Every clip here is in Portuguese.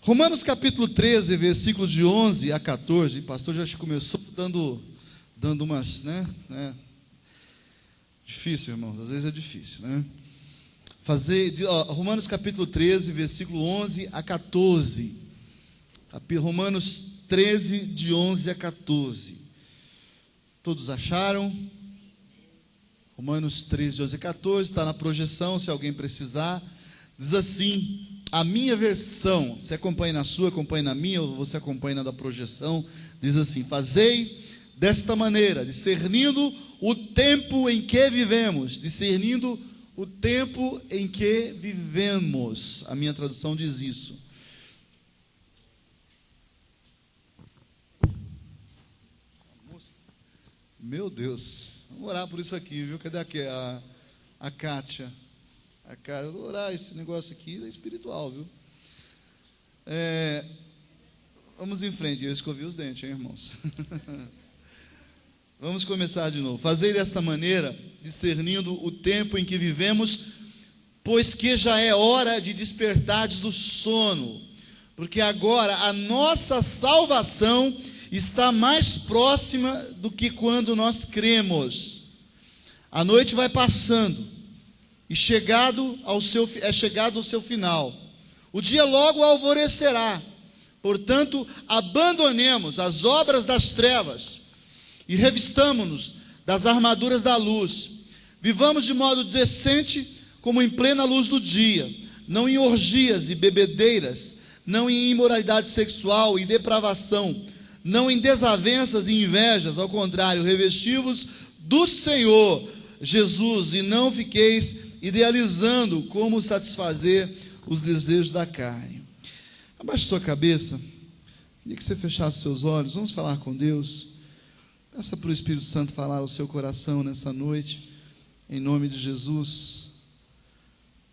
Romanos capítulo 13, versículo de 11 a 14. O pastor já começou dando umas, Difícil, irmãos, às vezes é difícil, né? Romanos capítulo 13, versículo 11 a 14. Romanos 13, de 11 a 14. Todos acharam? Romanos 13, de 11 a 14, está na projeção, se alguém precisar. Diz assim, a minha versão, você acompanha na sua, acompanha na minha, ou você acompanha na da projeção, diz assim: fazei desta maneira, discernindo o tempo em que vivemos, discernindo o tempo em que vivemos. A minha tradução diz isso. Meu Deus, vamos orar por isso aqui, viu? Cadê a Kátia? Eu vou orar, esse negócio aqui é espiritual, viu? Vamos em frente. Eu escovi os dentes, hein, irmãos? Vamos começar de novo. Fazei desta maneira, discernindo o tempo em que vivemos, pois que já é hora de despertardes do sono, porque agora a nossa salvação está mais próxima do que quando nós cremos. A noite vai passando, e chegado o seu final. O dia logo alvorecerá. Portanto, abandonemos as obras das trevas e revistamo-nos das armaduras da luz. Vivamos de modo decente, como em plena luz do dia, não em orgias e bebedeiras, não em imoralidade sexual e depravação, não em desavenças e invejas. Ao contrário, revesti-vos do Senhor Jesus, e não fiqueis idealizando como satisfazer os desejos da carne. Abaixe sua cabeça, queria que você fechasse seus olhos, vamos falar com Deus. Peça para o Espírito Santo falar ao seu coração nessa noite, em nome de Jesus.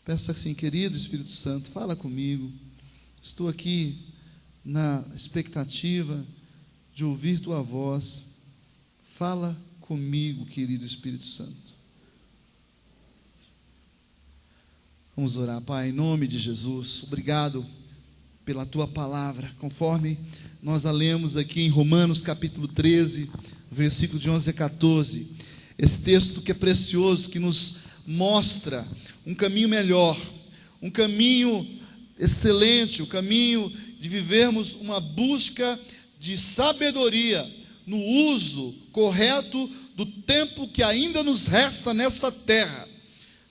Peça assim: querido Espírito Santo, fala comigo, estou aqui na expectativa de ouvir tua voz. Fala comigo, querido Espírito Santo. Vamos orar. Pai, em nome de Jesus, obrigado pela tua palavra, conforme nós a lemos aqui em Romanos capítulo 13, versículo de 11 a 14, esse texto que é precioso, que nos mostra um caminho melhor, um caminho excelente, o caminho de vivermos uma busca de sabedoria no uso correto do tempo que ainda nos resta nessa terra.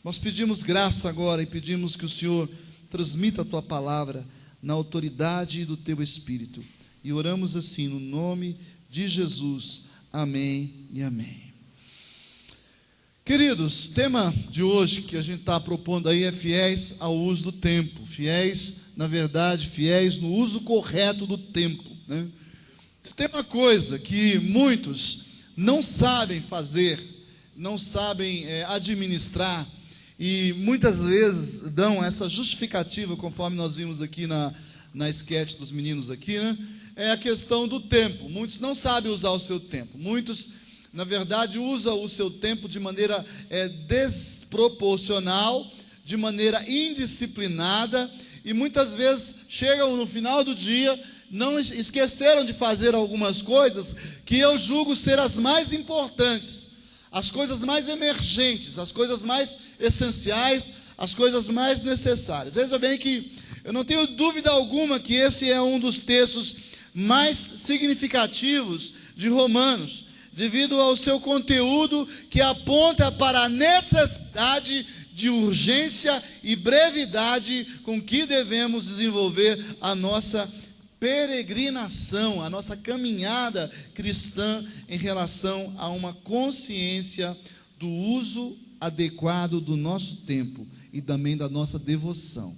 Nós pedimos graça agora e pedimos que o Senhor transmita a tua palavra na autoridade do teu Espírito. E oramos assim no nome de Jesus. Amém e amém. Queridos, tema de hoje que a gente está propondo aí é fiéis ao uso do tempo. Fiéis, na verdade, fiéis no uso correto do tempo, né? Se tem uma coisa que muitos não sabem fazer, não sabem administrar, e muitas vezes dão essa justificativa, conforme nós vimos aqui na sketch dos meninos aqui, né? É a questão do tempo. Muitos não sabem usar o seu tempo. Muitos, na verdade, usam o seu tempo de maneira desproporcional, de maneira indisciplinada, e muitas vezes chegam no final do dia, não esqueceram de fazer algumas coisas que eu julgo ser as mais importantes, as coisas mais emergentes, as coisas mais essenciais, as coisas mais necessárias. Veja bem que eu não tenho dúvida alguma que esse é um dos textos mais significativos de Romanos, devido ao seu conteúdo que aponta para a necessidade de urgência e brevidade com que devemos desenvolver a nossa peregrinação, a nossa caminhada cristã em relação a uma consciência do uso adequado do nosso tempo e também da nossa devoção.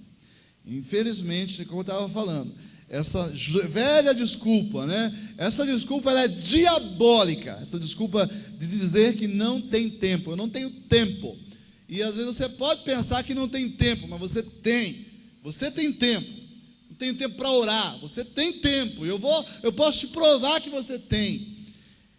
Infelizmente, como eu estava falando, essa velha desculpa, né? Essa desculpa ela é diabólica, essa desculpa de dizer que não tem tempo. Eu não tenho tempo. E às vezes você pode pensar que não tem tempo, mas você tem tempo. Não tem tempo para orar, você tem tempo. Eu posso te provar que você tem.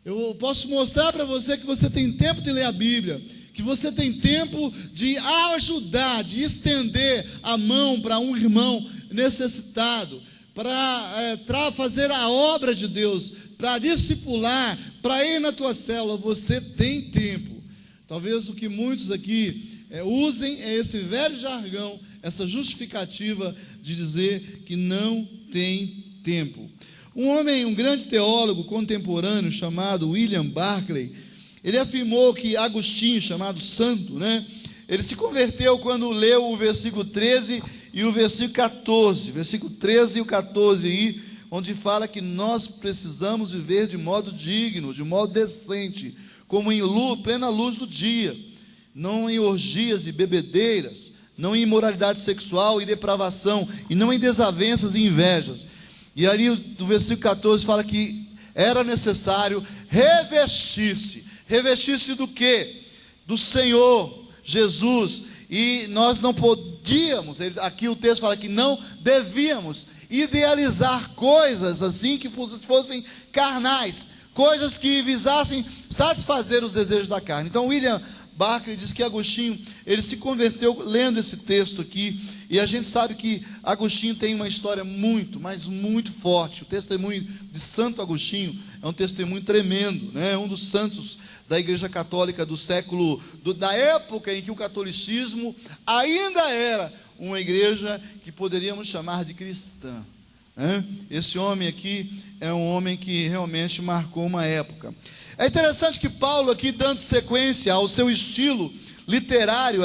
Eu posso mostrar para você que você tem tempo de ler a Bíblia, que você tem tempo de ajudar, de estender a mão para um irmão necessitado. para fazer a obra de Deus, para discipular, para ir na tua célula, você tem tempo. Talvez o que muitos aqui usem é esse velho jargão, essa justificativa de dizer que não tem tempo. Um grande teólogo contemporâneo chamado William Barclay, ele afirmou que Agostinho, chamado santo, ele se converteu quando leu o versículo 13 e o versículo 14, versículo 13 e o 14 aí, onde fala que nós precisamos viver de modo digno, de modo decente, como em plena luz do dia, não em orgias e bebedeiras, não em imoralidade sexual e depravação, e não em desavenças e invejas. E ali do versículo 14 fala que era necessário revestir-se. Revestir-se do quê? Do Senhor Jesus. E nós não podíamos, aqui o texto fala que não devíamos idealizar coisas assim que fossem carnais, coisas que visassem satisfazer os desejos da carne. Então William Barclay diz que Agostinho, ele se converteu lendo esse texto aqui, e a gente sabe que Agostinho tem uma história muito, mas muito forte. O testemunho de Santo Agostinho é um testemunho tremendo, um dos santos da Igreja Católica da época em que o catolicismo ainda era uma igreja que poderíamos chamar de cristã. Esse homem aqui é um homem que realmente marcou uma época. É interessante que Paulo aqui, dando sequência ao seu estilo literário,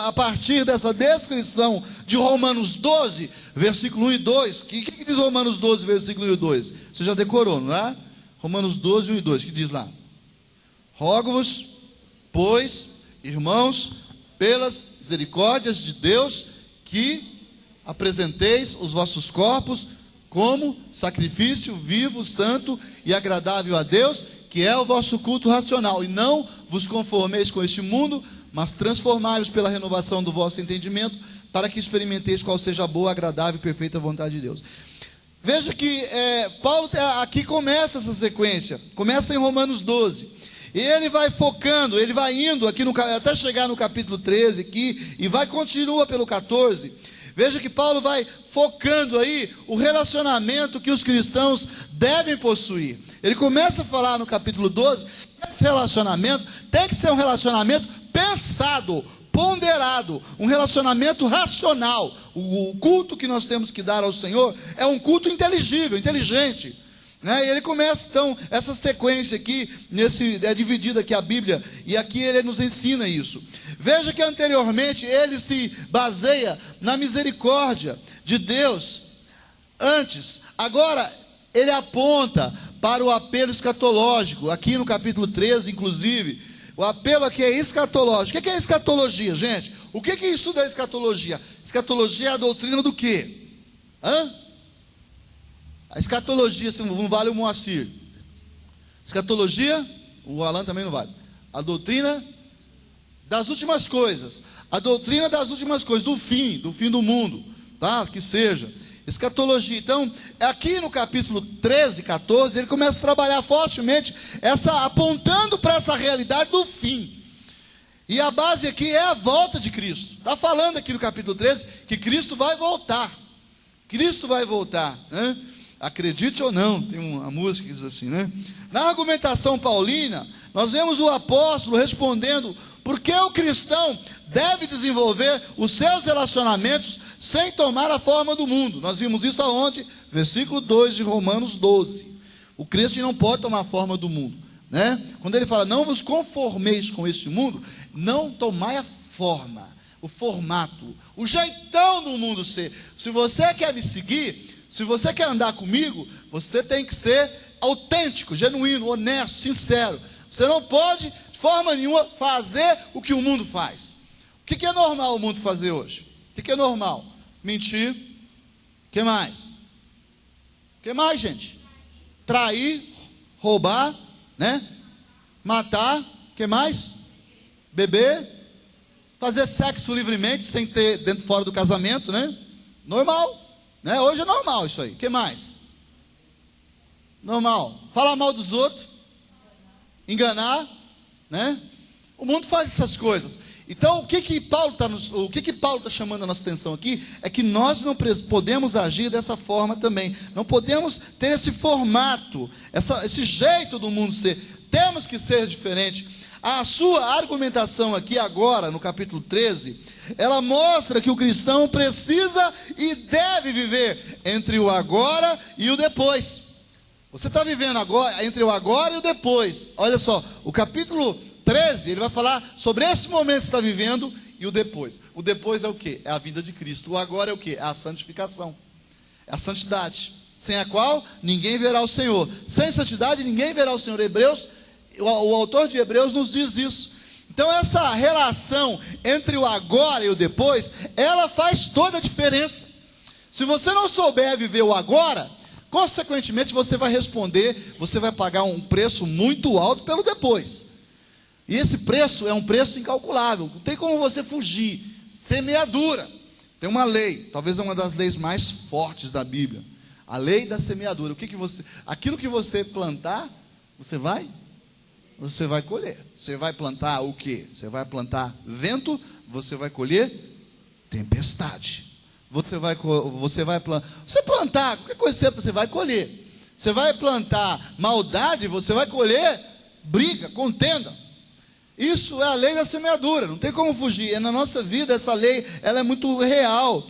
a partir dessa descrição de Romanos 12, versículo 1 e 2, que diz Romanos 12, versículo 1 e 2? Você já decorou, não é? Romanos 12, 1 e 2, que diz lá: rogo-vos, pois, irmãos, pelas misericórdias de Deus, que apresenteis os vossos corpos como sacrifício vivo, santo e agradável a Deus, que é o vosso culto racional, e não vos conformeis com este mundo, mas transformai-vos pela renovação do vosso entendimento, para que experimenteis qual seja a boa, agradável e perfeita vontade de Deus. Veja que Paulo aqui começa essa sequência, começa em Romanos 12, e ele vai focando, ele vai indo aqui até chegar no capítulo 13 aqui, e continua pelo 14. Veja que Paulo vai focando aí o relacionamento que os cristãos devem possuir. Ele começa a falar no capítulo 12, que esse relacionamento tem que ser um relacionamento pensado, ponderado, um relacionamento racional. O culto que nós temos que dar ao Senhor é um culto inteligível, inteligente. E ele começa então essa sequência aqui, é dividida aqui a Bíblia, e aqui ele nos ensina isso. Veja que anteriormente ele se baseia na misericórdia de Deus antes. Agora ele aponta para o apelo escatológico, aqui no capítulo 13, inclusive. O apelo aqui é escatológico. O que é escatologia, gente? O que isso da escatologia? Escatologia é a doutrina do quê? A escatologia, não vale o Moacir. Escatologia, o Alan também não vale. A doutrina das últimas coisas. A doutrina das últimas coisas, do fim do mundo, tá? Que seja. Escatologia. Então, aqui no capítulo 13, 14, ele começa a trabalhar fortemente, apontando para essa realidade do fim. E a base aqui é a volta de Cristo. Está falando aqui no capítulo 13 que Cristo vai voltar. Cristo vai voltar, Acredite ou não, tem uma música que diz assim, Na argumentação paulina, nós vemos o apóstolo respondendo por que o cristão deve desenvolver os seus relacionamentos sem tomar a forma do mundo. Nós vimos isso aonde? Versículo 2 de Romanos 12. O crente não pode tomar a forma do mundo, Quando ele fala, não vos conformeis com este mundo, não tomai a forma, o formato, o jeitão do mundo ser. Se você quer me seguir, se você quer andar comigo, você tem que ser autêntico, genuíno, honesto, sincero. Você não pode, de forma nenhuma, fazer o que o mundo faz. O que é normal o mundo fazer hoje? O que é normal? Mentir. O que mais? O que mais, gente? Trair, roubar, Matar. O que mais? Beber. Fazer sexo livremente, sem ter dentro fora do casamento, Normal. Hoje é normal isso aí. O que mais? Normal. Falar mal dos outros. Enganar. O mundo faz essas coisas. Então, o que Paulo está chamando a nossa atenção aqui é que nós não podemos agir dessa forma também. Não podemos ter esse formato, esse jeito do mundo ser. Temos que ser diferente. A sua argumentação aqui agora, no capítulo 13, ela mostra que o cristão precisa e deve viver entre o agora e o depois. Você está vivendo agora, entre o agora e o depois. Olha só, o capítulo 13, ele vai falar sobre esse momento que você está vivendo e o depois. O depois é o quê? É a vida de Cristo. O agora é o quê? É a santificação. É a santidade, sem a qual ninguém verá o Senhor. Sem santidade ninguém verá o Senhor. O autor de Hebreus nos diz isso. Então essa relação entre o agora e o depois, ela faz toda a diferença. Se você não souber viver o agora, consequentemente você vai responder, você vai pagar um preço muito alto pelo depois. E esse preço é um preço incalculável, não tem como você fugir. Semeadura. Tem uma lei, talvez é uma das leis mais fortes da Bíblia. A lei da semeadura. Aquilo que você plantar, você vai colher. Você vai plantar o quê? Você vai plantar vento, você vai colher tempestade. Você plantar qualquer coisa, você vai colher. Você vai plantar maldade, você vai colher briga, contenda. Isso é a lei da semeadura, não tem como fugir. Na nossa vida essa lei, ela é muito real.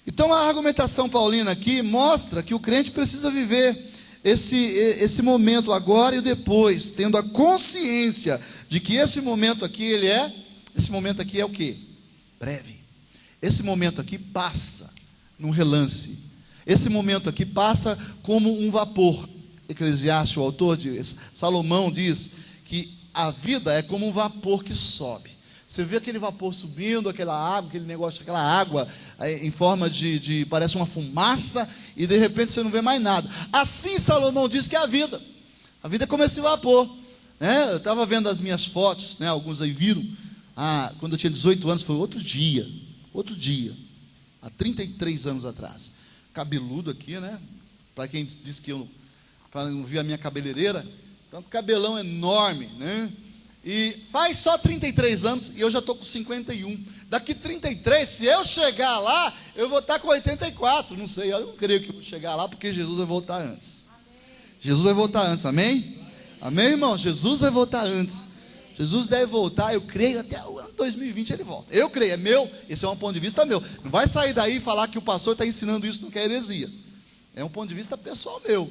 Então a argumentação paulina aqui mostra que o crente precisa viver esse momento agora e o depois, tendo a consciência de que esse momento aqui é o quê? Breve. Esse momento aqui passa num relance. Esse momento aqui passa como um vapor. Eclesiastes, o autor Salomão diz que a vida é como um vapor que sobe. Você vê aquele vapor subindo, aquela água em forma de parece uma fumaça, e de repente você não vê mais nada. Assim Salomão diz que é a vida. A vida é como esse vapor, né? Eu estava vendo as minhas fotos, né? Alguns aí viram. Quando eu tinha 18 anos, foi outro dia, há 33 anos atrás. Cabeludo aqui, né? Para quem disse que eu não vi a minha cabeleireira, então cabelão enorme, né? E faz só 33 anos e eu já estou com 51. Daqui 33, se eu chegar lá, eu vou estar com 84. Não sei, eu não creio que eu vou chegar lá, porque Jesus vai voltar antes. Jesus vai voltar antes, amém? Amém, irmão? Jesus vai voltar antes. Jesus deve voltar, eu creio, até o ano 2020 ele volta. Eu creio, é meu, esse é um ponto de vista meu. Não vai sair daí e falar que o pastor está ensinando isso, não quer heresia. É um ponto de vista pessoal meu.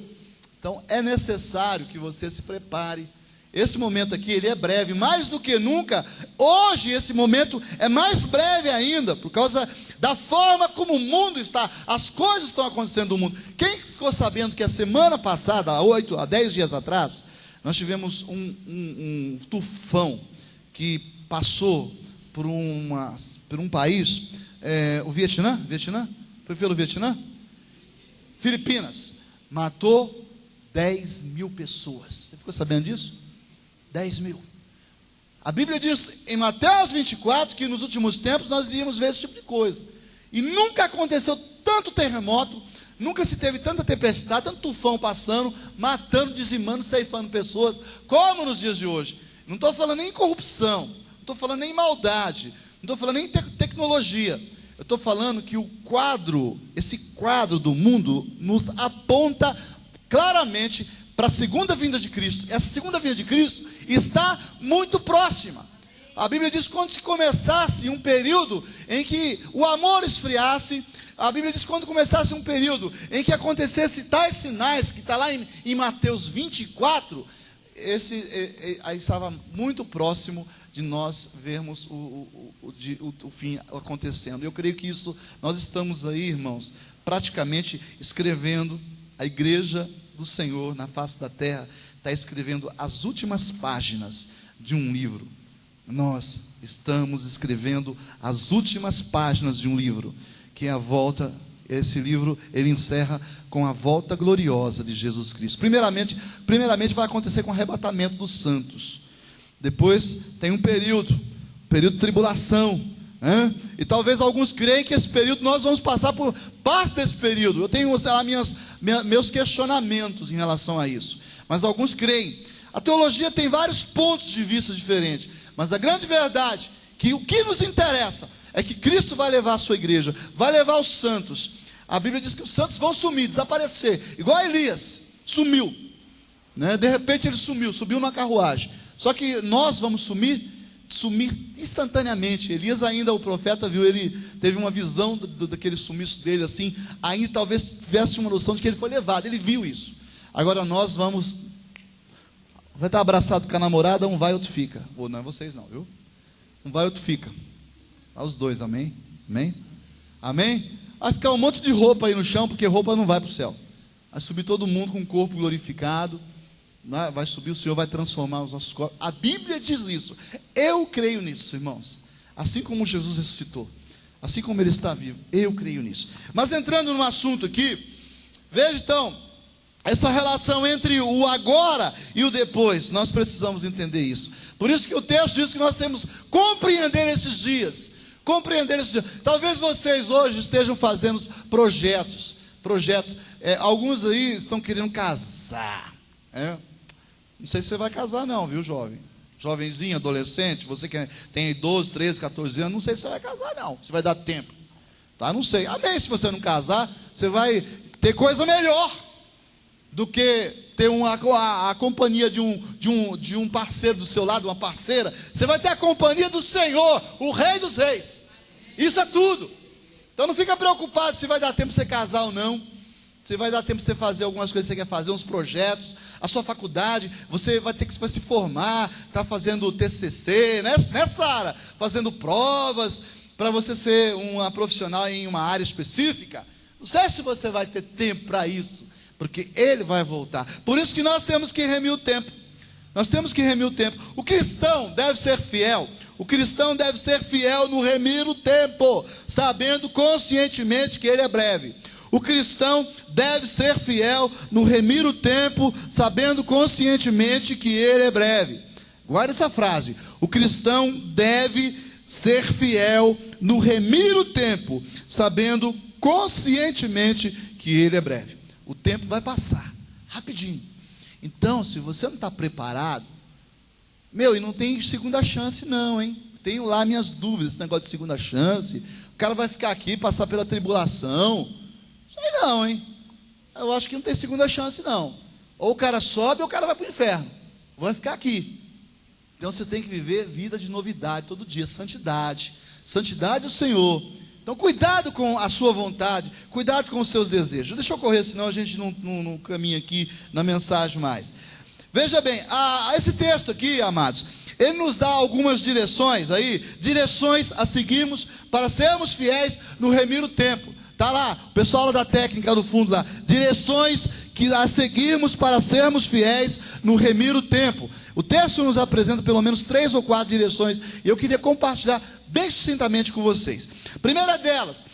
Então é necessário que você se prepare. Esse momento aqui, ele é breve, mais do que nunca. Hoje esse momento é mais breve ainda, por causa da forma como o mundo está. As coisas estão acontecendo no mundo. Quem ficou sabendo que a semana passada, há 10 dias atrás, nós tivemos um tufão que passou por um país, o Vietnã? Foi pelo Vietnã? Filipinas. Matou 10 mil pessoas. Você ficou sabendo disso? 10 mil. A Bíblia diz em Mateus 24 que nos últimos tempos nós iríamos ver esse tipo de coisa. E nunca aconteceu tanto terremoto, nunca se teve tanta tempestade, tanto tufão passando, matando, dizimando, ceifando pessoas, como nos dias de hoje. Não estou falando nem em corrupção, não estou falando nem em maldade, não estou falando nem em tecnologia. Eu estou falando que esse quadro do mundo nos aponta claramente para a segunda vinda de Cristo. Essa segunda vinda de Cristo está muito próxima. A Bíblia diz que quando se começasse um período em que o amor esfriasse, a Bíblia diz que quando começasse um período em que acontecesse tais sinais, que está lá em Mateus 24, aí estava muito próximo de nós vermos o fim acontecendo. Eu creio que isso, nós estamos aí, irmãos, praticamente escrevendo. A igreja do Senhor na face da terra está escrevendo as últimas páginas de um livro. Nós estamos escrevendo as últimas páginas de um livro, que é a volta. Esse livro, ele encerra com a volta gloriosa de Jesus Cristo. Primeiramente vai acontecer com o arrebatamento dos santos. Depois tem um período de tribulação, né? E talvez alguns creem que esse período nós vamos passar por parte desse período. Eu tenho meus questionamentos em relação a isso, mas alguns creem. A teologia tem vários pontos de vista diferentes, mas a grande verdade que o que nos interessa é que Cristo vai levar a sua igreja, vai levar os santos. A Bíblia diz que os santos vão sumir, desaparecer, igual a Elias, sumiu, né? De repente ele sumiu numa carruagem. Só que nós vamos sumir instantaneamente. Elias ainda, o profeta, viu, ele teve uma visão daquele sumiço dele, assim, ainda talvez tivesse uma noção de que ele foi levado, ele viu isso. Agora nós vamos, vai estar abraçado com a namorada, um vai, outro fica. Ou não é vocês não, viu? Um vai, outro fica. Os dois, amém? Amém? Amém? Vai ficar um monte de roupa aí no chão, porque roupa não vai para o céu. Vai subir todo mundo com o corpo glorificado. Vai subir, o Senhor vai transformar os nossos corpos. A Bíblia diz isso. Eu creio nisso, irmãos. Assim como Jesus ressuscitou, assim como Ele está vivo, eu creio nisso. Mas entrando no assunto aqui, veja então, essa relação entre o agora e o depois, nós precisamos entender isso. Por isso que o texto diz que nós temos que compreender esses dias. Talvez vocês hoje estejam fazendo projetos. Alguns aí estão querendo casar. Não sei se você vai casar não, viu, jovem? Jovenzinho, adolescente, você que tem 12, 13, 14 anos, não sei se você vai casar não, se vai dar tempo, tá? Não sei, amém, se você não casar, você vai ter coisa melhor do que ter a companhia de um parceiro do seu lado, uma parceira. Você vai ter a companhia do Senhor, o Rei dos Reis. Isso é tudo. Então não fica preocupado se vai dar tempo para você casar ou não. Se vai dar tempo para você fazer algumas coisas que você quer fazer, uns projetos. A sua faculdade, você vai ter que se formar, está fazendo TCC, né, Sara? Fazendo provas, para você ser uma profissional em uma área específica. Não sei se você vai ter tempo para isso, porque Ele vai voltar. Por isso que nós temos que remir o tempo. O cristão deve ser fiel. O cristão deve ser fiel no remir o tempo, sabendo conscientemente que ele é breve. O cristão deve ser fiel no remir o tempo, sabendo conscientemente que ele é breve. Guarda essa frase. O cristão deve ser fiel no remir o tempo, sabendo conscientemente que ele é breve. O tempo vai passar, rapidinho. Então, se você não está preparado, e não tem segunda chance não, hein? Tenho lá minhas dúvidas, esse negócio de segunda chance. O cara vai ficar aqui, passar pela tribulação. Sei não, hein? Eu acho que não tem segunda chance não. Ou o cara sobe ou o cara vai para o inferno. Vai ficar aqui. Então você tem que viver vida de novidade todo dia, santidade. Santidade do Senhor. Então cuidado com a sua vontade, cuidado com os seus desejos. Deixa eu correr, senão a gente não caminha aqui na mensagem mais. Veja bem, esse texto aqui, amados, ele nos dá algumas direções a seguirmos para sermos fiéis no remir o tempo. Está lá, o pessoal lá da técnica no fundo lá, direções que a seguirmos para sermos fiéis no remir o tempo. O texto nos apresenta pelo menos 3 ou 4 direções, e eu queria compartilhar bem sucintamente com vocês. Primeira delas,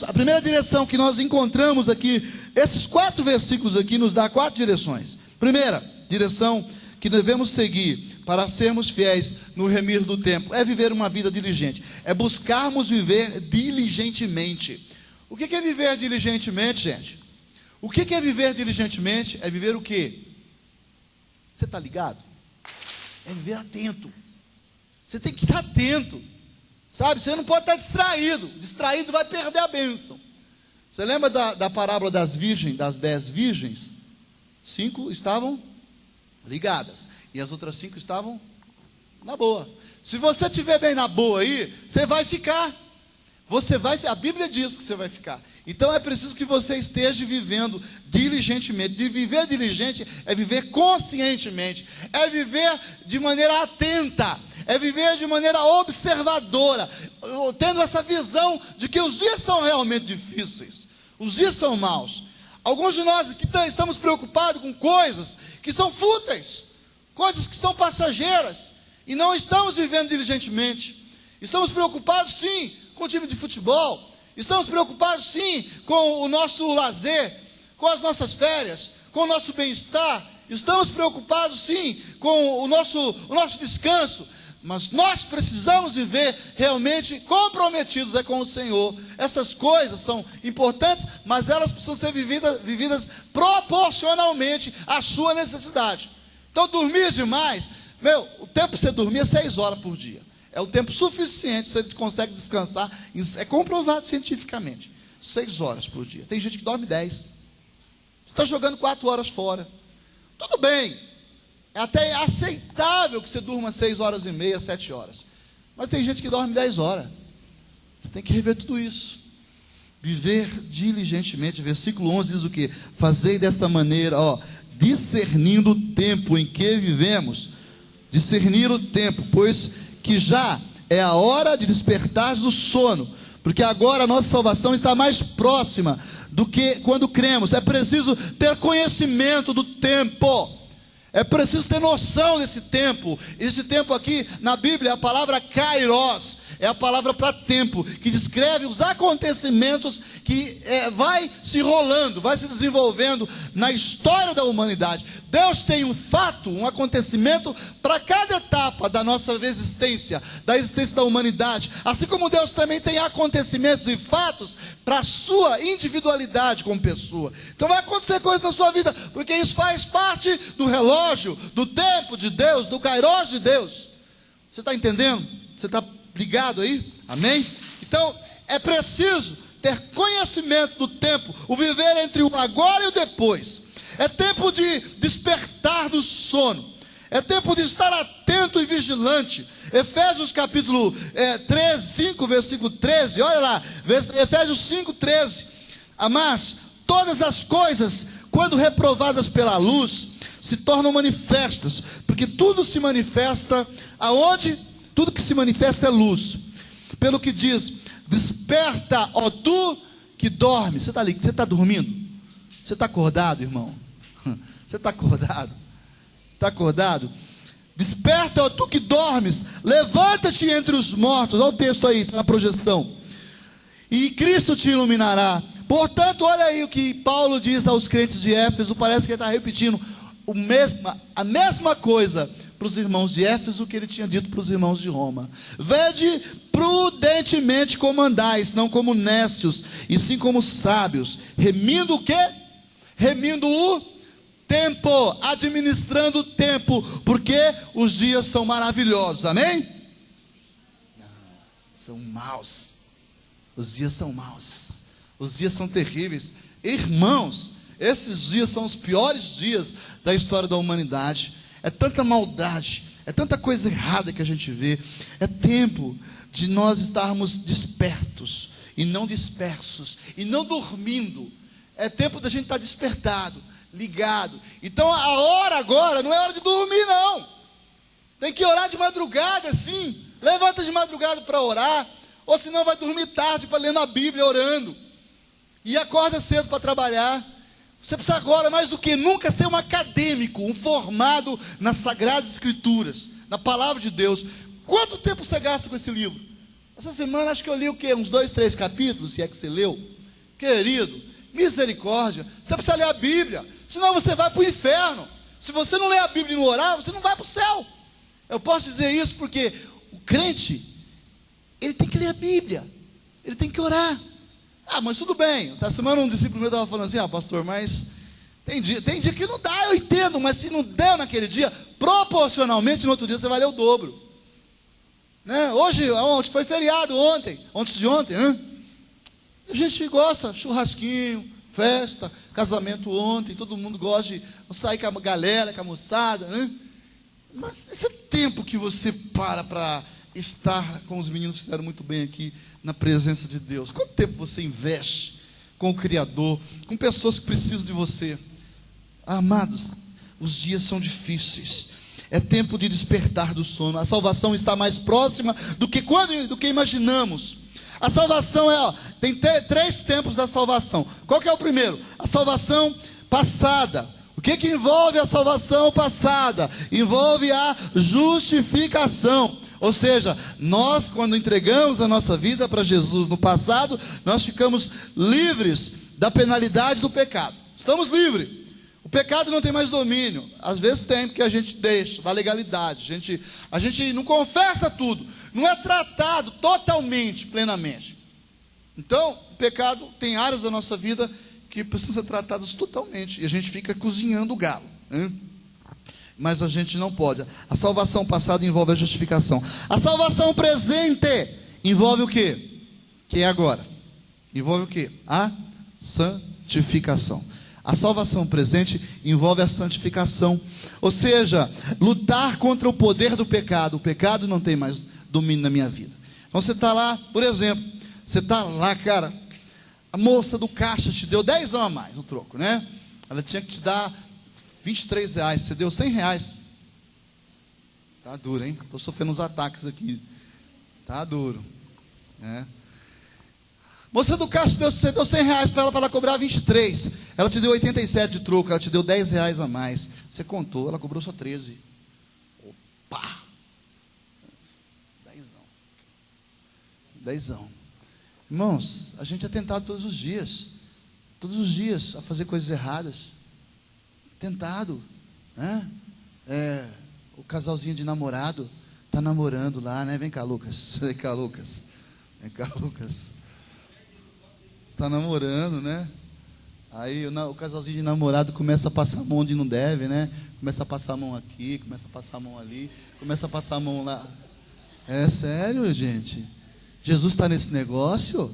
a primeira direção que nós encontramos aqui, esses 4 versículos aqui nos dá 4 direções. Primeira direção que devemos seguir para sermos fiéis no remir do tempo é viver uma vida diligente, é buscarmos viver diligentemente. O que é viver diligentemente, gente? O que é viver diligentemente? É viver o quê? Você está ligado? É viver atento. Você tem que estar atento, sabe? Você não pode estar distraído. Distraído vai perder a bênção. Você lembra da parábola das 10 virgens? 5 estavam ligadas e as outras 5 estavam na boa. Se você estiver bem na boa aí, você vai ficar. A Bíblia diz que você vai ficar. Então é preciso que você esteja vivendo diligentemente. De viver diligente é viver conscientemente, é viver de maneira atenta, é viver de maneira observadora, tendo essa visão de que os dias são realmente difíceis, os dias são maus. Alguns de nós aqui estamos preocupados com coisas que são fúteis, coisas que são passageiras, e não estamos vivendo diligentemente. Estamos preocupados sim com o time de futebol, estamos preocupados sim com o nosso lazer, com as nossas férias, com o nosso bem-estar, estamos preocupados sim com o nosso descanso, mas nós precisamos viver realmente comprometidos com o Senhor. Essas coisas são importantes, mas elas precisam ser vividas proporcionalmente à sua necessidade. Então dormir demais, o tempo para você dormir é 6 horas por dia. É o tempo suficiente, você consegue descansar. É comprovado cientificamente. 6 horas por dia. Tem gente que dorme 10. Você está jogando 4 horas fora. Tudo bem. É até aceitável que você durma 6 horas e meia, 7 horas. Mas tem gente que dorme 10 horas. Você tem que rever tudo isso. Viver diligentemente. Versículo 11 diz o quê? Fazei desta maneira, discernindo o tempo em que vivemos. Discernir o tempo, pois que já é a hora de despertar do sono, porque agora a nossa salvação está mais próxima do que quando cremos. É preciso ter conhecimento do tempo, é preciso ter noção desse tempo. Esse tempo aqui na Bíblia, a palavra kairos, é a palavra para tempo, que descreve os acontecimentos que vai se rolando, vai se desenvolvendo na história da humanidade. Deus tem um fato, um acontecimento para cada etapa da nossa existência, da existência da humanidade. Assim como Deus também tem acontecimentos e fatos para a sua individualidade como pessoa. Então vai acontecer coisas na sua vida, porque isso faz parte do relógio, do tempo de Deus, do kairos de Deus. Você está entendendo? Você está ligado aí? Amém? Então é preciso ter conhecimento do tempo, o viver entre o agora e o depois. É tempo de despertar do sono, é tempo de estar atento e vigilante. Efésios capítulo 5, versículo 13, olha lá, Efésios 5, 13. Mas todas as coisas, quando reprovadas pela luz, se tornam manifestas, porque tudo se manifesta aonde? Tudo que se manifesta é luz. Pelo que diz: desperta, ó tu que dorme. Você está ali, você está dormindo? Você está acordado, irmão? Você está acordado? Está acordado? Desperta, ó tu que dormes, levanta-te entre os mortos. Olha o texto aí, está na projeção. E Cristo te iluminará. Portanto, olha aí o que Paulo diz aos crentes de Éfeso. Parece que ele está repetindo a mesma coisa para os irmãos de Éfeso que ele tinha dito para os irmãos de Roma. Vede prudentemente como andais, não como nécios, e sim como sábios, remindo o quê? Remindo o tempo, administrando o tempo, porque os dias são maravilhosos, amém? Não, são maus, os dias são maus, os dias são terríveis, irmãos. Esses dias são os piores dias da história da humanidade. É tanta maldade, é tanta coisa errada que a gente vê. É tempo de nós estarmos despertos e não dispersos, e não dormindo. É tempo da gente estar despertado, ligado. Então a hora agora não é hora de dormir, não. Tem que orar de madrugada, sim. Levanta de madrugada para orar, ou senão vai dormir tarde para ler na Bíblia orando, e acorda cedo para trabalhar. Você precisa agora, mais do que nunca, ser um acadêmico, um formado nas Sagradas Escrituras, na Palavra de Deus. Quanto tempo você gasta com esse livro? Essa semana acho que eu li o quê? Uns 2, 3 capítulos, se é que você leu. Querido, misericórdia, você precisa ler a Bíblia, senão você vai para o inferno. Se você não ler a Bíblia e não orar, você não vai para o céu. Eu posso dizer isso porque o crente, ele tem que ler a Bíblia, ele tem que orar. Mas tudo bem. Essa semana um discípulo meu estava falando assim: pastor, mas tem dia que não dá, eu entendo, mas se não der naquele dia, proporcionalmente no outro dia você vai ler o dobro, né? Ontem foi feriado, antes de ontem, né? A gente gosta, churrasquinho, festa, casamento ontem, todo mundo gosta de sair com a galera, com a moçada, né? Mas esse tempo que você para estar com os meninos que fizeram muito bem aqui na presença de Deus, quanto tempo você investe com o Criador, com pessoas que precisam de você? Amados, os dias são difíceis, é tempo de despertar do sono. A salvação está mais próxima do que imaginamos. A salvação tem 3 tempos da salvação. Qual que é o primeiro? A salvação passada. O que envolve a salvação passada? Envolve a justificação. Ou seja, nós, quando entregamos a nossa vida para Jesus no passado, nós ficamos livres da penalidade do pecado. Estamos livres. O pecado não tem mais domínio. Às vezes tem, porque a gente deixa da legalidade. A gente não confessa tudo. Não é tratado totalmente, plenamente. Então, o pecado tem áreas da nossa vida que precisam ser tratadas totalmente. E a gente fica cozinhando o galo, né? mas a gente não pode. A salvação passada envolve a justificação. A salvação presente envolve o quê? Que é agora. Envolve o quê? A santificação. A salvação presente envolve a santificação. Ou seja, lutar contra o poder do pecado. O pecado não tem mais domínio na minha vida. Então você está lá, por exemplo, você está lá, cara, a moça do caixa te deu 10 a mais no troco, né? Ela tinha que te dar R$23, você deu R$100. Tá duro, hein? Estou sofrendo uns ataques aqui. Tá duro, né? Moça do caixa, você deu R$100 para ela cobrar 23. Ela te deu 87 de troco, ela te deu R$10 a mais. Você contou, ela cobrou só 13. Opa! Dezão. Irmãos, a gente é tentado todos os dias a fazer coisas erradas. Tentado, né? O casalzinho de namorado está namorando lá, né? Vem cá, Lucas. Vem cá, Lucas. Está namorando, né? Aí o casalzinho de namorado começa a passar a mão onde não deve, né? Começa a passar a mão aqui, começa a passar a mão ali, começa a passar a mão lá. É sério, gente? Jesus está nesse negócio?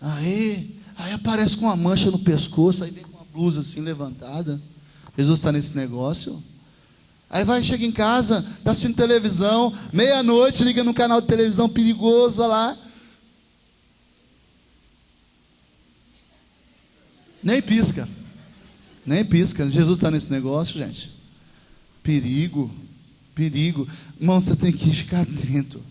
Aí aparece com uma mancha no pescoço, aí vem com uma blusa assim levantada. Jesus está nesse negócio? Aí chega em casa, está assistindo televisão, meia-noite, liga no canal de televisão perigoso, olha lá. Nem pisca. Jesus está nesse negócio, gente. Perigo. Irmão, você tem que ficar atento.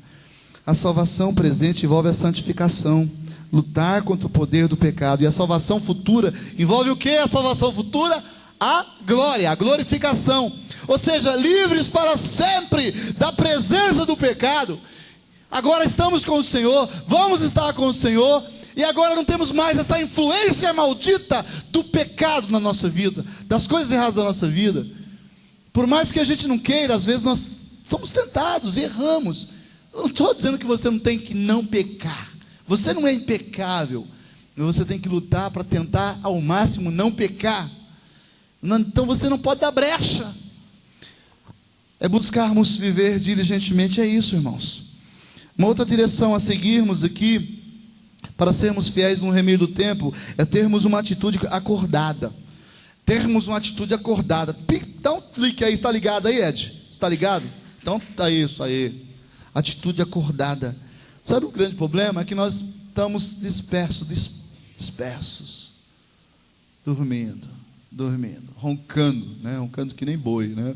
A salvação presente envolve a santificação, lutar contra o poder do pecado. E a salvação futura envolve o que? A salvação futura? A glória, a glorificação. Ou seja, livres para sempre da presença do pecado. Agora estamos com o Senhor, vamos estar com o Senhor. E agora não temos mais essa influência maldita do pecado na nossa vida, das coisas erradas da nossa vida. Por mais que a gente não queira, às vezes nós somos tentados, erramos. Eu não estou dizendo que você não tem que não pecar. Você não é impecável. Você tem que lutar para tentar ao máximo não pecar. Então você não pode dar brecha. É buscarmos viver diligentemente, é isso, irmãos. Uma outra direção a seguirmos aqui, para sermos fiéis no remeio do tempo, é termos uma atitude acordada. Termos uma atitude acordada. Dá um clique aí, está ligado aí, Ed? Está ligado? Então tá isso aí. Atitude acordada. Sabe o grande problema? É que nós estamos dispersos, dormindo, roncando, né? Roncando que nem boi, né?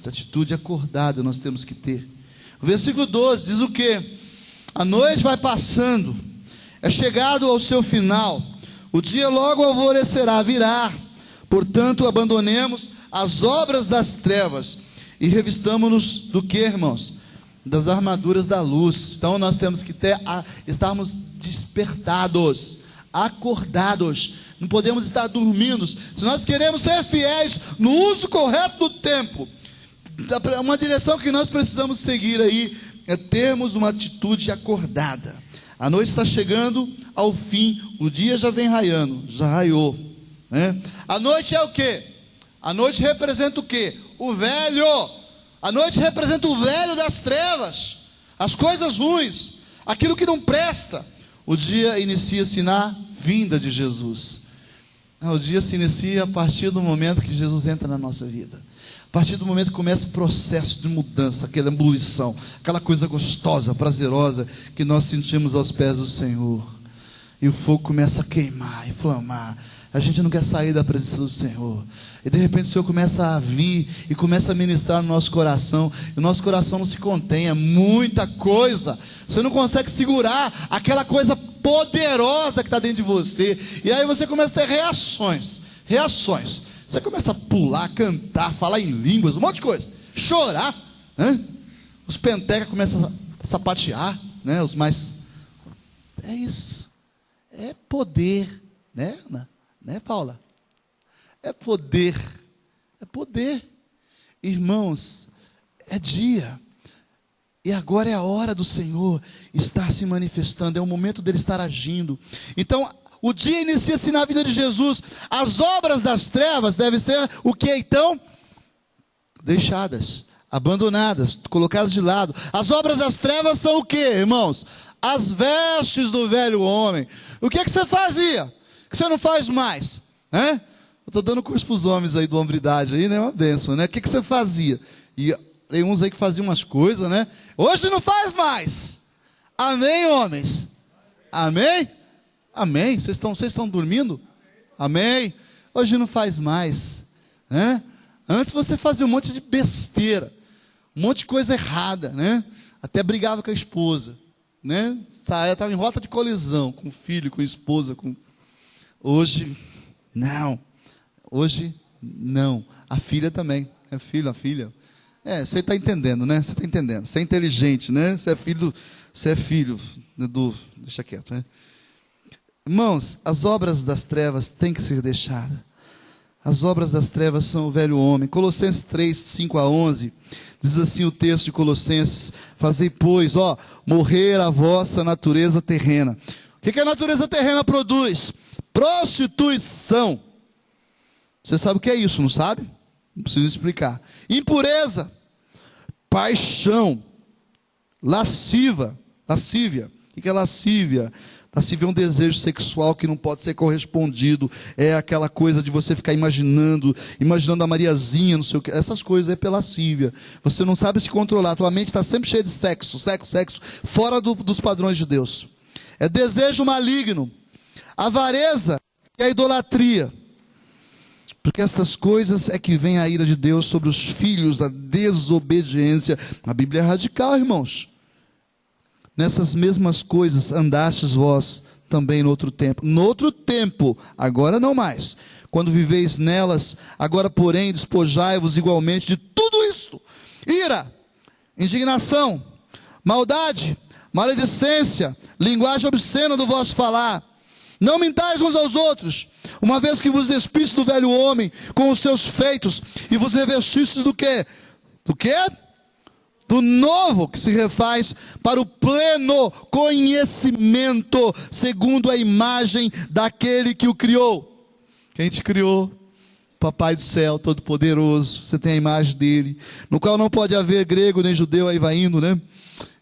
Atitude acordada nós temos que ter. O versículo 12 diz o quê? A noite vai passando, é chegado ao seu final, o dia logo alvorecerá, virá. Portanto, abandonemos as obras das trevas e revistamo-nos do que, irmãos? Das armaduras da luz. Então nós temos que estarmos despertados, acordados. Não podemos estar dormindo. Se nós queremos ser fiéis no uso correto do tempo, uma direção que nós precisamos seguir aí é termos uma atitude acordada. A noite está chegando ao fim, o dia já vem raiando, já raiou, né? A noite é o quê? A noite representa o quê? O velho. A noite representa o velho das trevas, as coisas ruins, aquilo que não presta. O dia inicia-se na vinda de Jesus. O dia se inicia a partir do momento que Jesus entra na nossa vida. A partir do momento que começa o processo de mudança, aquela ebulição, aquela coisa gostosa, prazerosa que nós sentimos aos pés do Senhor. E o fogo começa a queimar, inflamar. A gente não quer sair da presença do Senhor. E de repente o Senhor começa a vir e começa a ministrar no nosso coração. E o nosso coração não se contém, é muita coisa. Você não consegue segurar aquela coisa poderosa que está dentro de você. E aí você começa a ter reações. Você começa a pular, cantar, falar em línguas, um monte de coisa. Chorar, né? Os pentecas começam a sapatear, né? Os mais... É isso. É poder, né, Paula? É poder. Irmãos, é dia. E agora é a hora do Senhor estar se manifestando. É o momento dele estar agindo. Então, o dia inicia-se na vida de Jesus. As obras das trevas devem ser o que então? deixadas, abandonadas, colocadas de lado. As obras das trevas são o quê, irmãos? As vestes do velho homem. O que é que você fazia? O que você não faz mais? Eu estou dando curso para os homens aí do Hombridade, aí, né? Uma bênção, né? O que que você fazia? E tem uns aí que faziam umas coisas, né? Hoje não faz mais. Amém, homens? Amém? Amém? Vocês estão dormindo? Amém? Hoje não faz mais, né? Antes você fazia um monte de besteira, um monte de coisa errada, né? Até brigava com a esposa, né? Estava em rota de colisão com o filho, com a esposa. Hoje, não. Hoje, não. A filha também. É filho, a filha. Você está entendendo, né? Você está entendendo. Você é inteligente, né? Você é filho do... Deixa quieto, né? Irmãos, as obras das trevas têm que ser deixadas. As obras das trevas são o velho homem. Colossenses 3, 5 a 11, diz assim o texto de Colossenses: fazei, pois, morrer a vossa natureza terrena. O que a natureza terrena produz? Prostituição. Você sabe o que é isso, não sabe? Não preciso explicar. Impureza, paixão, lascívia. O que é lascívia? Lascívia é um desejo sexual que não pode ser correspondido. É aquela coisa de você ficar imaginando a Mariazinha, não sei o que. Essas coisas é pela lascívia. Você não sabe se controlar. Tua mente está sempre cheia de sexo, fora dos padrões de Deus. É desejo maligno. Avareza e a idolatria. Porque essas coisas é que vem a ira de Deus sobre os filhos da desobediência. A Bíblia é radical, irmãos. Nessas mesmas coisas andastes vós também no outro tempo, agora não mais. Quando viveis nelas, agora porém despojai-vos igualmente de tudo isto: ira, indignação, maldade, maledicência, linguagem obscena do vosso falar. Não mintais uns aos outros, uma vez que vos despistes do velho homem com os seus feitos, e vos revestistes do quê? Do quê? Do novo, que se refaz para o pleno conhecimento, segundo a imagem daquele que o criou. Quem te criou? Papai do céu, todo-poderoso. Você tem a imagem dele, no qual não pode haver grego nem judeu, aí vai indo, né?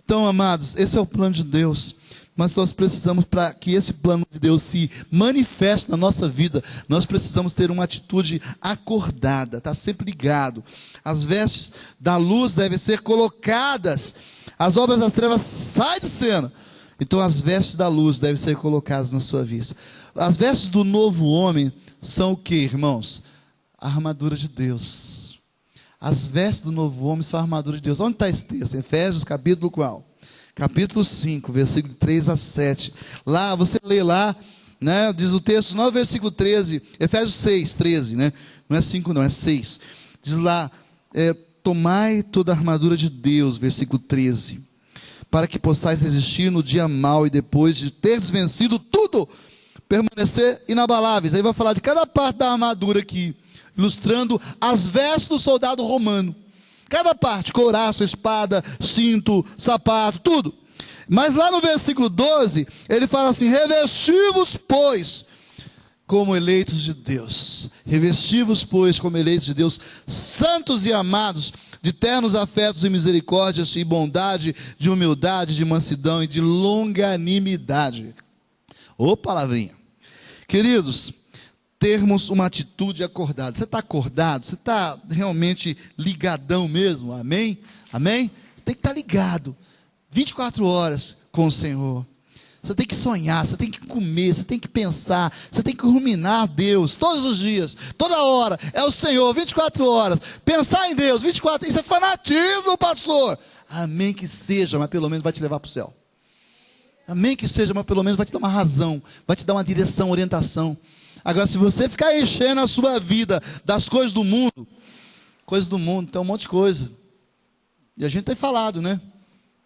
Então, amados, esse é o plano de Deus. Mas nós precisamos, para que esse plano de Deus se manifeste na nossa vida, nós precisamos ter uma atitude acordada, estar sempre ligado. As vestes da luz devem ser colocadas. As obras das trevas saem de cena. Então as vestes da luz devem ser colocadas na sua vista. As vestes do novo homem são o que, irmãos? A armadura de Deus. As vestes do novo homem são a armadura de Deus. Onde está esse texto? Efésios, capítulo qual? Capítulo 5, versículo 3 a 7. Lá, você lê lá, né? Diz o texto, no versículo 13, Efésios 6, 13, né? Não é 5 não, é 6. Diz lá, tomai toda a armadura de Deus, versículo 13, para que possais resistir no dia mau, e depois de teres vencido tudo, permanecer inabaláveis. Aí vai falar de cada parte da armadura aqui, ilustrando as vestes do soldado romano. Cada parte, couraça, espada, cinto, sapato, tudo. Mas lá no versículo 12, ele fala assim: revesti-vos, pois, como eleitos de Deus. Revesti-vos, pois, como eleitos de Deus, santos e amados, de ternos afetos e misericórdias, e bondade, de humildade, de mansidão e de longanimidade. Ô palavrinha. Queridos, termos uma atitude acordada. Você está acordado? Você está realmente ligadão mesmo? Amém? Amém? Você tem que estar ligado 24 horas com o Senhor. Você tem que sonhar, você tem que comer, você tem que pensar, você tem que ruminar Deus todos os dias, toda hora. É o Senhor, 24 horas. Pensar em Deus, 24. Isso é fanatismo, pastor. Amém que seja, mas pelo menos vai te levar para o céu. Amém que seja, mas pelo menos vai te dar uma razão, vai te dar uma direção, orientação. Agora, se você ficar enchendo a sua vida das coisas do mundo, tem um monte de coisa. E a gente tem falado, né?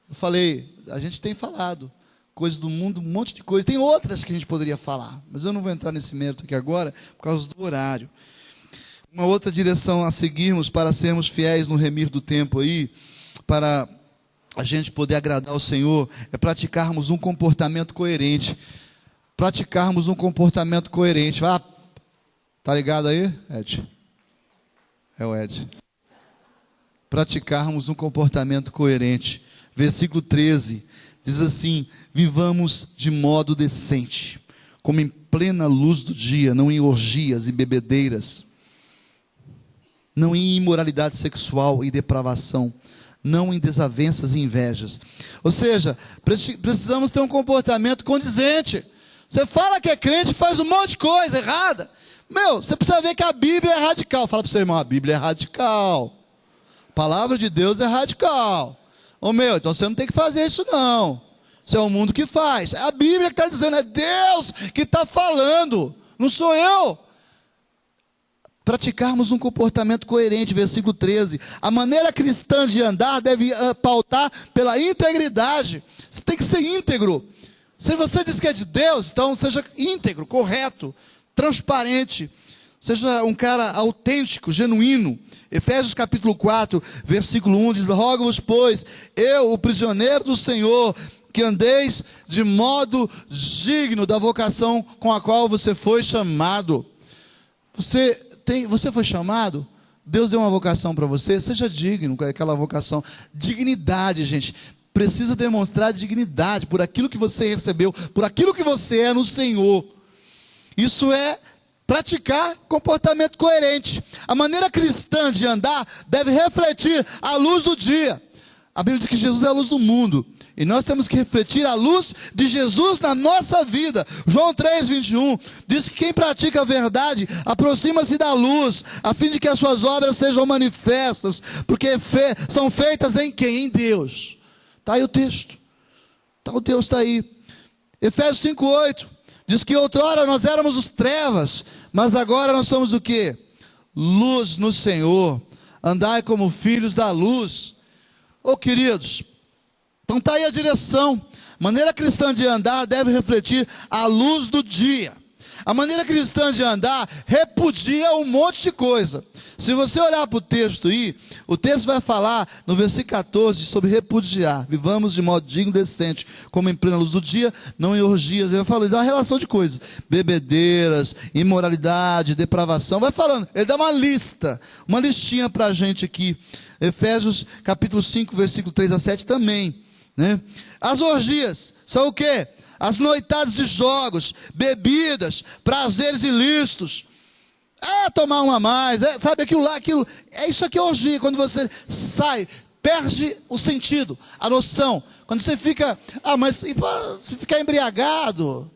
Eu falei, a gente tem falado. Coisas do mundo, um monte de coisas. Tem outras que a gente poderia falar, mas eu não vou entrar nesse mérito aqui agora, por causa do horário. Uma outra direção a seguirmos para sermos fiéis no remir do tempo aí, para a gente poder agradar ao Senhor, é praticarmos um comportamento coerente. Praticarmos um comportamento coerente. Tá ligado aí, Ed? É o Ed. praticarmos um comportamento coerente. Versículo 13 diz assim: vivamos de modo decente, como em plena luz do dia, não em orgias e bebedeiras, não em imoralidade sexual e depravação, não em desavenças e invejas. Ou seja, precisamos ter um comportamento condizente. Você fala que é crente e faz um monte de coisa errada. Você precisa ver que a Bíblia é radical. Fala para o seu irmão, a Bíblia é radical. A palavra de Deus é radical. Então você não tem que fazer isso não. Isso é o mundo que faz. É a Bíblia que está dizendo, é Deus que está falando, não sou eu. Praticarmos um comportamento coerente, versículo 13. A maneira cristã de andar deve pautar pela integridade. Você tem que ser íntegro. Se você diz que é de Deus, então seja íntegro, correto, transparente. Seja um cara autêntico, genuíno. Efésios capítulo 4, versículo 1 diz: rogo-vos, pois, eu, o prisioneiro do Senhor, que andeis de modo digno da vocação com a qual você foi chamado. Você foi chamado? Deus deu uma vocação para você, seja digno com aquela vocação. Dignidade, gente. Precisa demonstrar dignidade por aquilo que você recebeu, por aquilo que você é no Senhor. Isso é praticar comportamento coerente. A maneira cristã de andar deve refletir a luz do dia. A Bíblia diz que Jesus é a luz do mundo. E nós temos que refletir a luz de Jesus na nossa vida. João 3:21 diz que quem pratica a verdade aproxima-se da luz, a fim de que as suas obras sejam manifestas, porque são feitas em quem? Em Deus. Está aí o texto. O Deus está aí. Efésios 5:8 diz que outrora nós éramos os trevas, mas agora nós somos o quê? Luz no Senhor. Andai como filhos da luz. Queridos, então está aí a direção. Maneira cristã de andar deve refletir a luz do dia. A maneira cristã de andar repudia um monte de coisa. Se você olhar para o texto aí, o texto vai falar no versículo 14 sobre repudiar. Vivamos de modo digno e decente, como em plena luz do dia, não em orgias. Ele vai falar, ele dá uma relação de coisas: bebedeiras, imoralidade, depravação. Vai falando, ele dá uma lista, uma listinha para a gente aqui. Efésios capítulo 5, versículo 3 a 7 também. As orgias são o quê? As noitadas de jogos, bebidas, prazeres ilícitos. Tomar uma a mais, sabe aquilo lá, aquilo. Isso aqui é orgia. Quando você sai, perde o sentido, a noção. Quando você fica, mas se ficar embriagado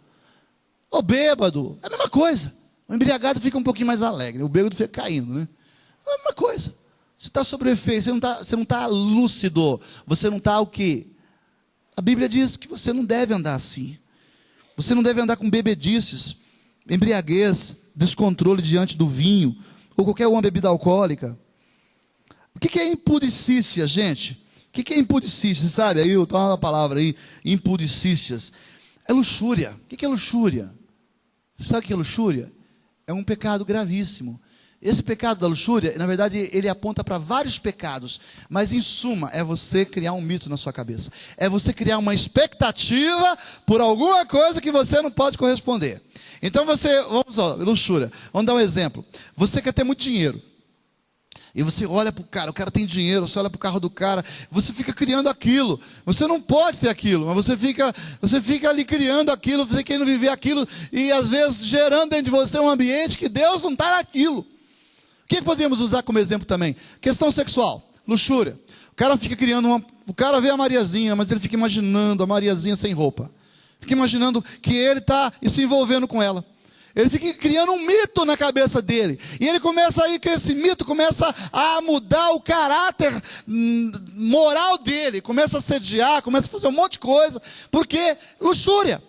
ou bêbado, é a mesma coisa. O embriagado fica um pouquinho mais alegre, o bêbado fica caindo, É a mesma coisa. Você está sob efeito, você não está lúcido, você não está o quê? A Bíblia diz que você não deve andar assim. Você não deve andar com bebedices, embriaguez, descontrole diante do vinho, ou qualquer uma bebida alcoólica. O que é impudicícia, gente? O que é impudicícia? Você sabe, aí eu estou uma palavra aí, impudicícias. É luxúria. O que é luxúria? Sabe o que é luxúria? É um pecado gravíssimo. Esse pecado da luxúria, na verdade, ele aponta para vários pecados, mas em suma, é você criar um mito na sua cabeça. É você criar uma expectativa por alguma coisa que você não pode corresponder. Então luxúria. Vamos dar um exemplo. Você quer ter muito dinheiro. E você olha para o cara tem dinheiro, você olha para o carro do cara, você fica criando aquilo. Você não pode ter aquilo, mas você fica ali criando aquilo, você querendo viver aquilo, e às vezes gerando dentro de você um ambiente que Deus não está naquilo. O que podemos usar como exemplo também? Questão sexual, luxúria. O cara fica criando o cara vê a Mariazinha, mas ele fica imaginando a Mariazinha sem roupa. Fica imaginando que ele está se envolvendo com ela. Ele fica criando um mito na cabeça dele. E ele começa aí, que esse mito começa a mudar o caráter moral dele. Começa a sediar, começa a fazer um monte de coisa. Porque luxúria.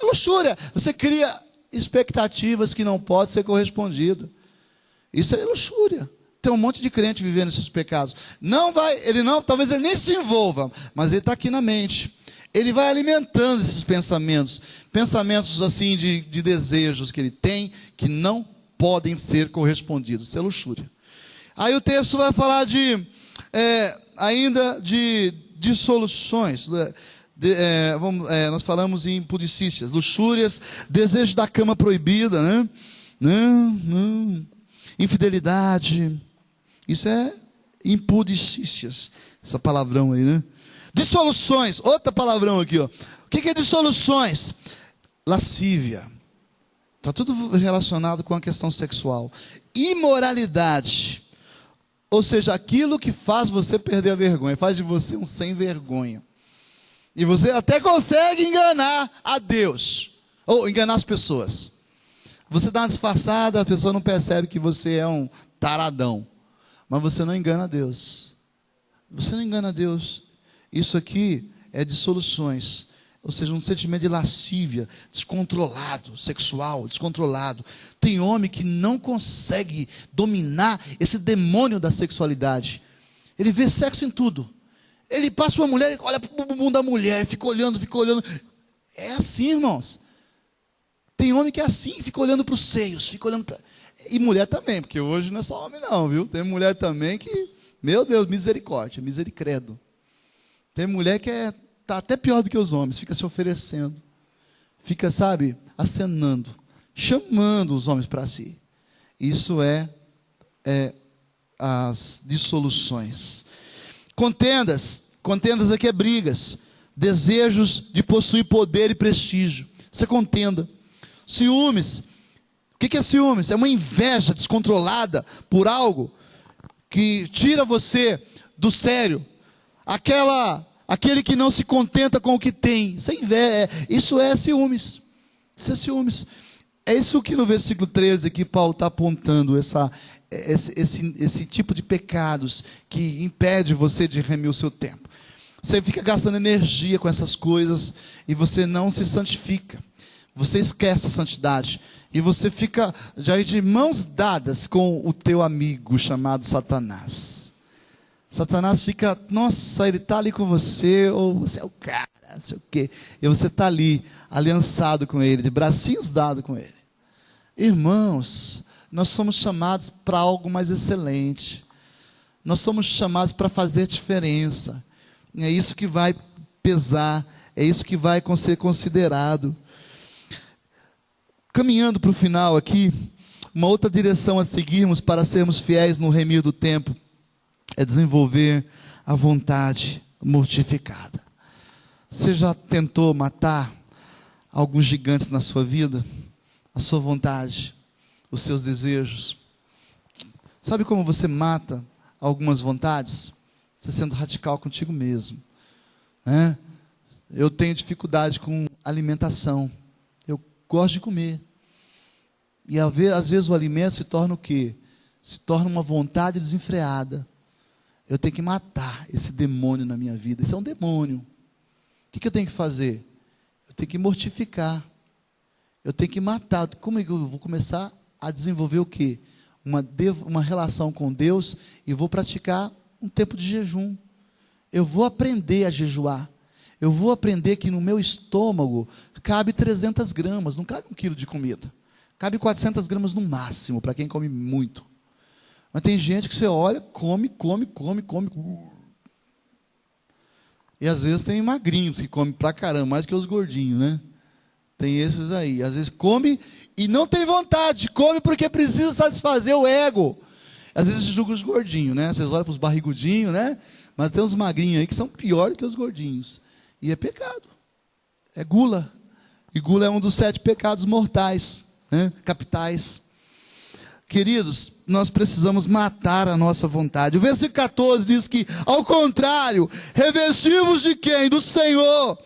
É luxúria. Você cria expectativas que não podem ser correspondidas. Isso é luxúria. Tem um monte de crente vivendo esses pecados. Talvez ele nem se envolva, mas ele está aqui na mente. Ele vai alimentando esses pensamentos assim de desejos que ele tem, que não podem ser correspondidos. Isso é luxúria. Aí o texto vai falar ainda de dissoluções. Nós falamos em impudicícias, luxúrias, desejos da cama proibida, Infidelidade. Isso é Impudicícias. Essa palavrão aí, né? Dissoluções. Outra palavrão aqui, ó. O que é dissoluções? Lascívia. Está tudo relacionado com a questão sexual. Imoralidade. Ou seja, aquilo que faz você perder a vergonha. Faz de você um sem vergonha. E você até consegue enganar a Deus. Ou enganar as pessoas. Você dá uma disfarçada, a pessoa não percebe que você é um taradão. Mas você não engana a Deus. Você não engana a Deus. Isso aqui é dissoluções. Ou seja, um sentimento de lascívia, descontrolado, sexual, descontrolado. Tem homem que não consegue dominar esse demônio da sexualidade. Ele vê sexo em tudo. Ele passa uma mulher, olha para o bumbum da mulher, fica olhando. É assim, irmãos. Tem homem que é assim, fica olhando para os seios, fica olhando para... E mulher também, porque hoje não é só homem não, viu? Tem mulher também que, meu Deus, misericórdia, misericredo. Tem mulher que está até pior do que os homens, fica se oferecendo. Fica, sabe, acenando, chamando os homens para si. Isso é as dissoluções. Contendas aqui é brigas, desejos de possuir poder e prestígio. Isso é contenda. Ciúmes. O que é ciúmes? É uma inveja descontrolada por algo que tira você do sério. Aquele que não se contenta com o que tem. Isso é ciúmes. Isso é ciúmes. É isso que no versículo 13 aqui Paulo está apontando, esse tipo de pecados que impede você de remir o seu tempo. Você fica gastando energia com essas coisas e você não se santifica. Você esquece a santidade. E você fica já de mãos dadas com o teu amigo chamado Satanás. Satanás fica, nossa, ele está ali com você, ou você é o cara, não sei o quê. E você está ali, aliançado com ele, de bracinhos dados com ele. Irmãos, nós somos chamados para algo mais excelente. Nós somos chamados para fazer diferença. É isso que vai pesar, é isso que vai ser considerado. Caminhando para o final aqui, uma outra direção a seguirmos para sermos fiéis no remir do tempo é desenvolver a vontade mortificada. Você já tentou matar alguns gigantes na sua vida? A sua vontade, os seus desejos. Sabe como você mata algumas vontades? Você sendo radical contigo mesmo, né? Eu tenho dificuldade com alimentação. Eu gosto de comer. E às vezes o alimento se torna o quê? Se torna uma vontade desenfreada. Eu tenho que matar esse demônio na minha vida. Isso é um demônio. O que eu tenho que fazer? Eu tenho que mortificar. Eu tenho que matar. Como é que eu vou começar a desenvolver o quê? Uma relação com Deus e vou praticar um tempo de jejum. Eu vou aprender a jejuar. Eu vou aprender que no meu estômago cabe 300 gramas, não cabe 1 quilo de comida. Cabe 400 gramas no máximo, para quem come muito. Mas tem gente que você olha, come. E às vezes tem magrinhos que comem pra caramba, mais que os gordinhos, né? Tem esses aí. Às vezes come e não tem vontade, come porque precisa satisfazer o ego. Às vezes julga os gordinhos, né? Vocês olham para os barrigudinhos, né? Mas tem uns magrinhos aí que são piores que os gordinhos. E é pecado. É gula. E gula é um dos 7 pecados mortais, né? Capitais. Queridos, nós precisamos matar a nossa vontade. O versículo 14 diz que, ao contrário, revesti-vos de quem? Do Senhor.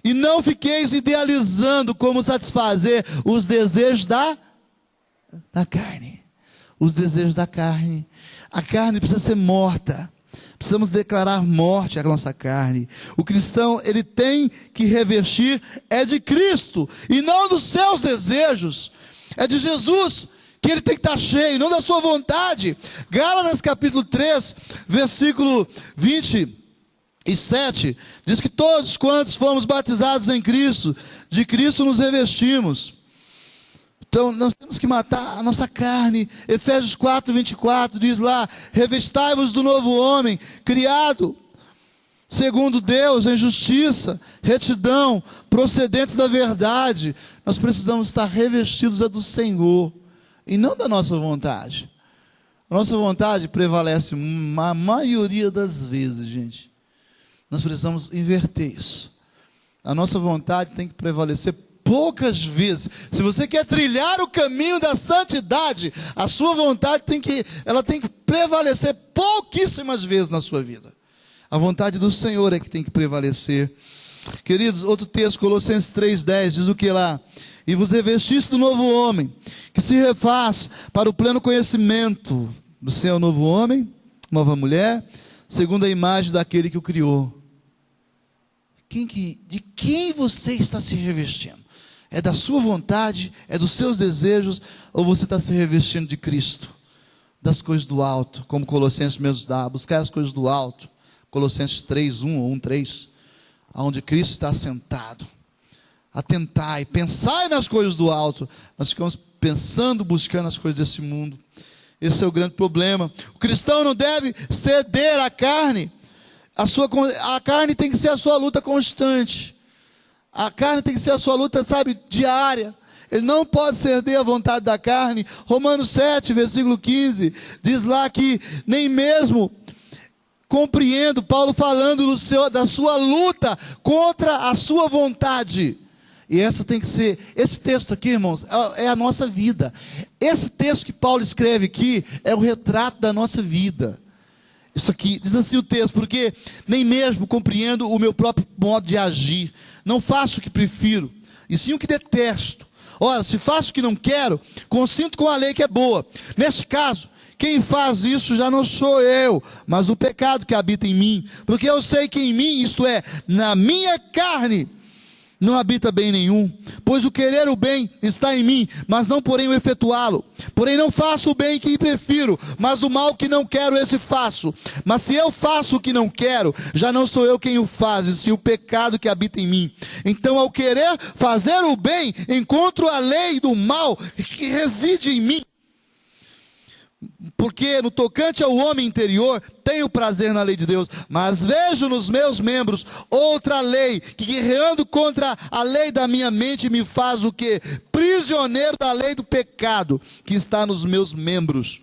E não fiqueis idealizando como satisfazer os desejos da carne. Os desejos da carne. A carne precisa ser morta. Precisamos declarar morte à nossa carne. O cristão, ele tem que revestir de Cristo e não dos seus desejos. É de Jesus que ele tem que estar cheio, não da sua vontade. Gálatas capítulo 3, versículo 27, diz que todos quantos fomos batizados em Cristo, de Cristo nos revestimos. Então nós temos que matar a nossa carne. Efésios 4, 24 diz lá: revestai-vos do novo homem, criado segundo Deus, em justiça, retidão, procedentes da verdade. Nós precisamos estar revestidos do Senhor e não da nossa vontade. A nossa vontade prevalece a maioria das vezes, gente. Nós precisamos inverter isso. A nossa vontade tem que prevalecer poucas vezes. Se você quer trilhar o caminho da santidade, a sua vontade tem que prevalecer pouquíssimas vezes na sua vida. A vontade do Senhor é que tem que prevalecer. Queridos, outro texto, Colossenses 3,10, diz o que lá? E vos revestiste do novo homem, que se refaz para o pleno conhecimento do seu novo homem, nova mulher, segundo a imagem daquele que o criou. De quem você está se revestindo? É da sua vontade? É dos seus desejos? Ou você está se revestindo de Cristo? Das coisas do alto, como Colossenses mesmo dá, buscar as coisas do alto. Colossenses 3:1 ou 1:3, onde Cristo está sentado. Atentai, pensai nas coisas do alto. Nós ficamos pensando, buscando as coisas desse mundo. Esse é o grande problema. O cristão não deve ceder à carne. A carne tem que ser a sua luta constante. A carne tem que ser a sua luta, diária. Ele não pode ceder à vontade da carne. Romanos 7, versículo 15, diz lá que nem mesmo compreendo, Paulo falando da sua luta contra a sua vontade. E essa tem que ser, esse texto aqui, irmãos, é a nossa vida. Esse texto que Paulo escreve aqui é o retrato da nossa vida. Isso aqui, diz assim o texto: porque nem mesmo compreendo o meu próprio modo de agir. Não faço o que prefiro, e sim o que detesto. Ora, se faço o que não quero, consinto com a lei que é boa. Neste caso, quem faz isso já não sou eu, mas o pecado que habita em mim. Porque eu sei que em mim, isto é, na minha carne, não habita bem nenhum. Pois o querer o bem está em mim, mas não porém o efetuá-lo. Porém não faço o bem que prefiro, mas o mal que não quero, esse faço. Mas se eu faço o que não quero, já não sou eu quem o faz, e sim o pecado que habita em mim. Então, ao querer fazer o bem, encontro a lei do mal que reside em mim. Porque no tocante ao homem interior, tenho prazer na lei de Deus, mas vejo nos meus membros outra lei, que guerreando contra a lei da minha mente, me faz o quê? Prisioneiro da lei do pecado, que está nos meus membros.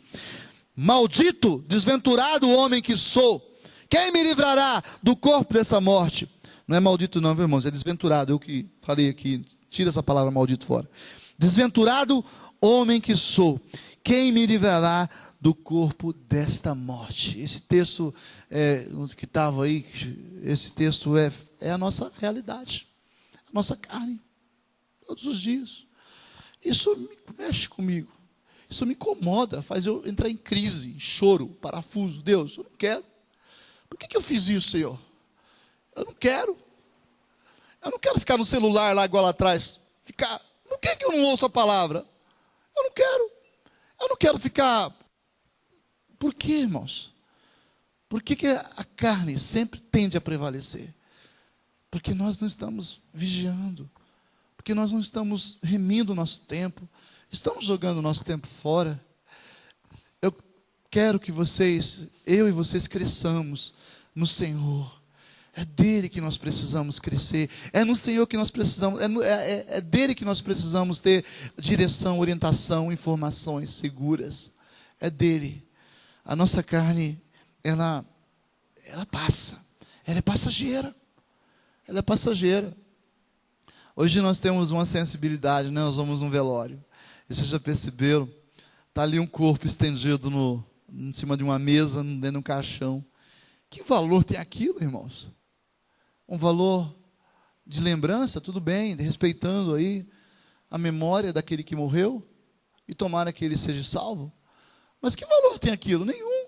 Maldito, desventurado o homem que sou, quem me livrará do corpo dessa morte? Não é maldito não, irmãos, é desventurado, eu que falei aqui, tira essa palavra maldito fora. Desventurado homem que sou, quem me livrará do corpo desta morte? Esse texto que estava aí, esse texto é a nossa realidade, a nossa carne, todos os dias. Isso mexe comigo, isso me incomoda, faz eu entrar em crise, em choro, parafuso. Deus, eu não quero. Por que eu fiz isso, Senhor? Eu não quero ficar no celular lá igual lá atrás. Por que eu não ouço a palavra? Eu não quero ficar. Por quê, irmãos? Por que a carne sempre tende a prevalecer? Porque nós não estamos vigiando. Porque nós não estamos remindo o nosso tempo. Estamos jogando o nosso tempo fora. Eu quero que eu e vocês cresçamos no Senhor. É dele que nós precisamos crescer. É no Senhor que nós precisamos. É dele que nós precisamos ter direção, orientação, informações seguras. É dele. A nossa carne, ela passa. Ela é passageira. Ela é passageira. Hoje nós temos uma sensibilidade, né? Nós vamos num velório. E vocês já perceberam? Está ali um corpo estendido em cima de uma mesa, dentro de um caixão. Que valor tem aquilo, irmãos? Um valor de lembrança, tudo bem, respeitando aí a memória daquele que morreu, e tomara que ele seja salvo. Mas que valor tem aquilo? Nenhum.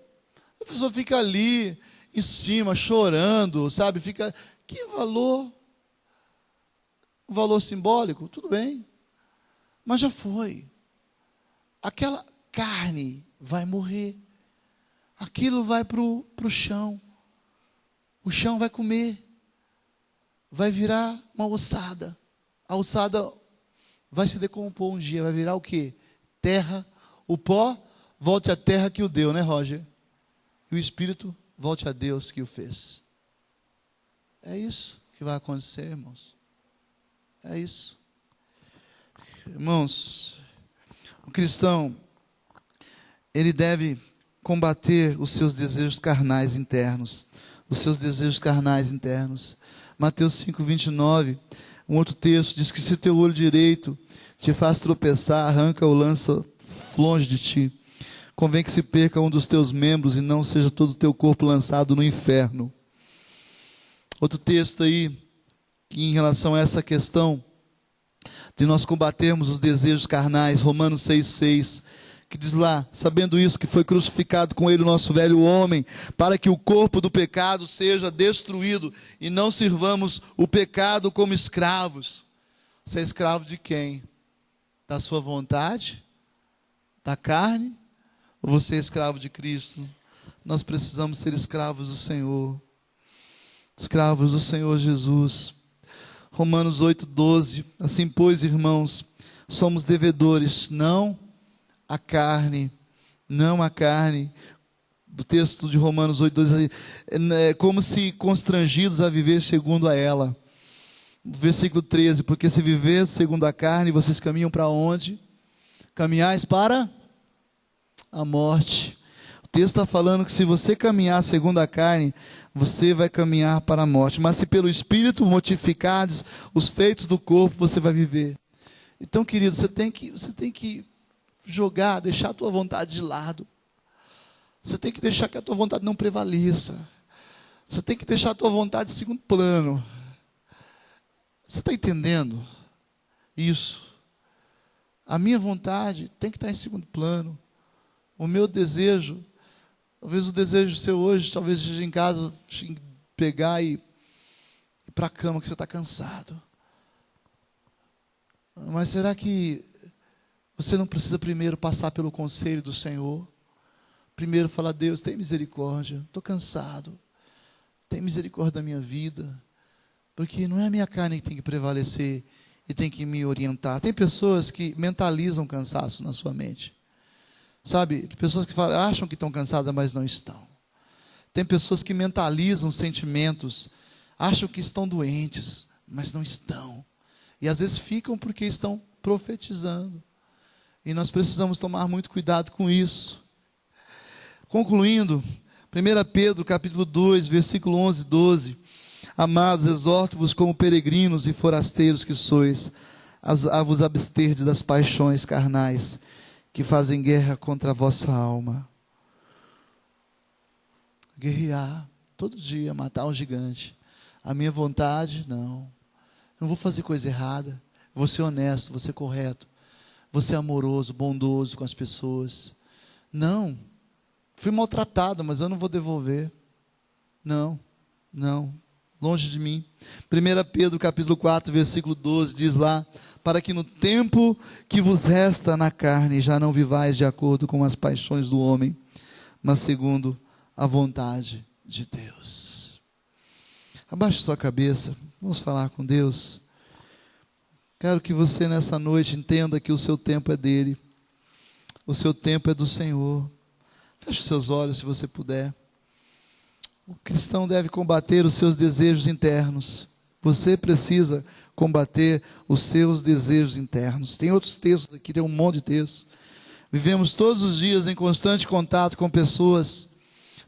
A pessoa fica ali, em cima, chorando, sabe? Que valor? Um valor simbólico? Tudo bem. Mas já foi. Aquela carne vai morrer. Aquilo vai para o chão. O chão vai comer. Vai virar uma ossada. A ossada vai se decompor um dia. Vai virar o quê? Terra. O pó volte à terra que o deu, né, Roger? E o espírito volte a Deus que o fez. É isso que vai acontecer, irmãos. É isso. Irmãos, o cristão, ele deve combater os seus desejos carnais internos. Os seus desejos carnais internos. Mateus 5:29, um outro texto, diz que se teu olho direito te faz tropeçar, arranca-o, lança longe de ti. Convém que se perca um dos teus membros e não seja todo o teu corpo lançado no inferno. Outro texto aí, que em relação a essa questão de nós combatermos os desejos carnais, Romanos 6,6, que diz lá, sabendo isso, que foi crucificado com ele o nosso velho homem, para que o corpo do pecado seja destruído, e não sirvamos o pecado como escravos. Você é escravo de quem? Da sua vontade? Da carne? Ou você é escravo de Cristo? Nós precisamos ser escravos do Senhor. Escravos do Senhor Jesus. Romanos 8,12, assim pois, irmãos, somos devedores, não a carne, não a carne. O texto de Romanos 8,12, é como se constrangidos a viver segundo a ela. Versículo 13, porque se viver segundo a carne, vocês caminham para onde? Caminhais para a morte. O texto está falando que se você caminhar segundo a carne, você vai caminhar para a morte. Mas se pelo Espírito mortificardes os feitos do corpo, você vai viver. Então, querido, você tem que jogar, deixar a tua vontade de lado. Você tem que deixar que a tua vontade não prevaleça. Você tem que deixar a tua vontade em segundo plano. Você está entendendo isso? A minha vontade tem que estar em segundo plano. O meu desejo, talvez o desejo seu hoje, talvez seja em casa, pegar e ir para a cama que você está cansado. Mas será que você não precisa primeiro passar pelo conselho do Senhor? Primeiro falar, Deus, tem misericórdia, estou cansado. Tem misericórdia da minha vida. Porque não é a minha carne que tem que prevalecer e tem que me orientar. Tem pessoas que mentalizam cansaço na sua mente. Sabe, pessoas que acham que estão cansadas, mas não estão. Tem pessoas que mentalizam sentimentos, acham que estão doentes, mas não estão. E às vezes ficam porque estão profetizando. E nós precisamos tomar muito cuidado com isso. Concluindo, 1 Pedro capítulo 2, versículo 11 e 12. Amados, exorto-vos como peregrinos e forasteiros que sois, a vos absterdes das paixões carnais, que fazem guerra contra a vossa alma. Guerrear, todo dia, matar um gigante. A minha vontade, não. Não vou fazer coisa errada. Vou ser honesto, vou ser correto. Vou ser amoroso, bondoso com as pessoas. Não. Fui maltratado, mas eu não vou devolver. Não. Longe de mim. 1 Pedro capítulo 4, versículo 12, diz lá, para que no tempo que vos resta na carne, já não vivais de acordo com as paixões do homem, mas segundo a vontade de Deus. Abaixe sua cabeça, vamos falar com Deus. Quero que você nessa noite entenda que o seu tempo é dele, o seu tempo é do Senhor. Feche os seus olhos se você puder. O cristão deve combater os seus desejos internos. Você precisa combater os seus desejos internos. Tem outros textos aqui, tem um monte de textos. Vivemos todos os dias em constante contato com pessoas.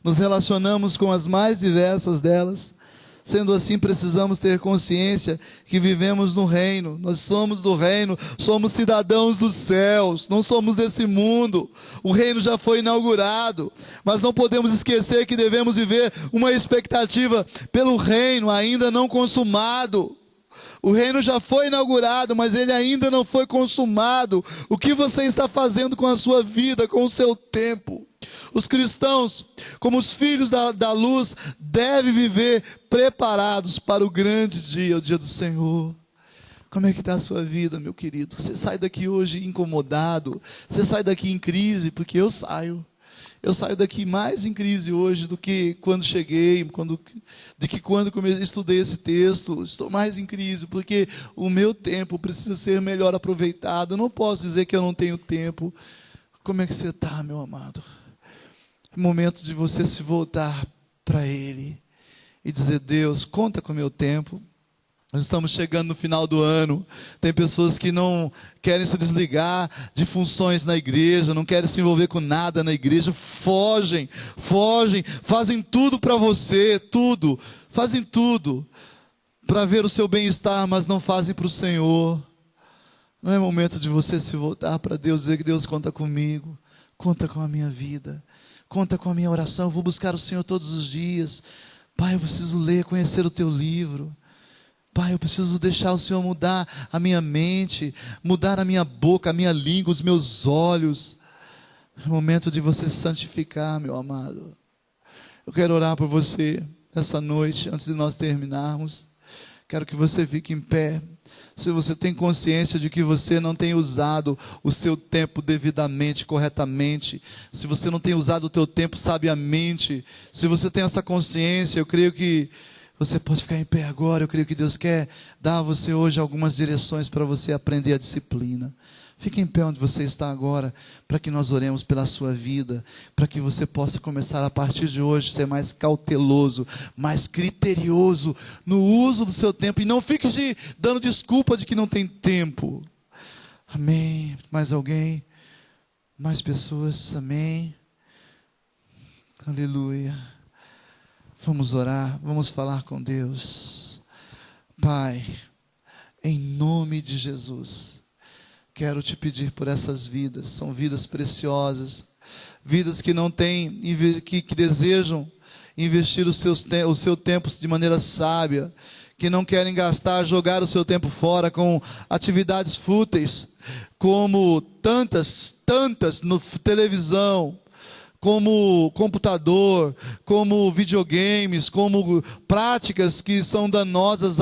Nos relacionamos com as mais diversas delas. Sendo assim, precisamos ter consciência que vivemos no reino. Nós somos do reino, somos cidadãos dos céus, não somos desse mundo. O reino já foi inaugurado, mas não podemos esquecer que devemos viver uma expectativa pelo reino ainda não consumado. O reino já foi inaugurado, mas ele ainda não foi consumado. O que você está fazendo com a sua vida, com o seu tempo? Os cristãos, como os filhos da luz, devem viver preparados para o grande dia, o dia do Senhor. Como é que está a sua vida, meu querido? Você sai daqui hoje incomodado? Você sai daqui em crise? Porque eu saio. Eu saio daqui mais em crise hoje do que quando cheguei, quando estudei esse texto. Estou mais em crise, porque o meu tempo precisa ser melhor aproveitado. Eu não posso dizer que eu não tenho tempo. Como é que você está, meu amado? É momento de você se voltar para Ele e dizer, Deus, conta com o meu tempo. Nós estamos chegando no final do ano. Tem pessoas que não querem se desligar de funções na igreja, não querem se envolver com nada na igreja, fogem, fazem tudo para você, tudo, fazem tudo para ver o seu bem-estar, mas não fazem para o Senhor. Não é momento de você se voltar para Deus e dizer que Deus conta comigo, conta com a minha vida, conta com a minha oração. Eu vou buscar o Senhor todos os dias. Pai, eu preciso ler, conhecer o teu livro. Pai, eu preciso deixar o Senhor mudar a minha mente, mudar a minha boca, a minha língua, os meus olhos. É momento de você se santificar, meu amado. Eu quero orar por você essa noite, antes de nós terminarmos. Quero que você fique em pé. Se você tem consciência de que você não tem usado o seu tempo devidamente, corretamente, se você não tem usado o teu tempo sabiamente, se você tem essa consciência, eu creio que você pode ficar em pé agora. Eu creio que Deus quer dar a você hoje algumas direções para você aprender a disciplina. Fique em pé onde você está agora, para que nós oremos pela sua vida, para que você possa começar a partir de hoje ser mais cauteloso, mais criterioso no uso do seu tempo, e não fique dando desculpa de que não tem tempo. Amém. Mais alguém? Mais pessoas? Amém. Aleluia. Vamos orar, vamos falar com Deus. Pai, em nome de Jesus, quero te pedir por essas vidas. São vidas preciosas, vidas que não têm, que desejam investir o seu tempo de maneira sábia, que não querem gastar, jogar o seu tempo fora com atividades fúteis, como tantas na televisão, como computador, como videogames, como práticas que são danosas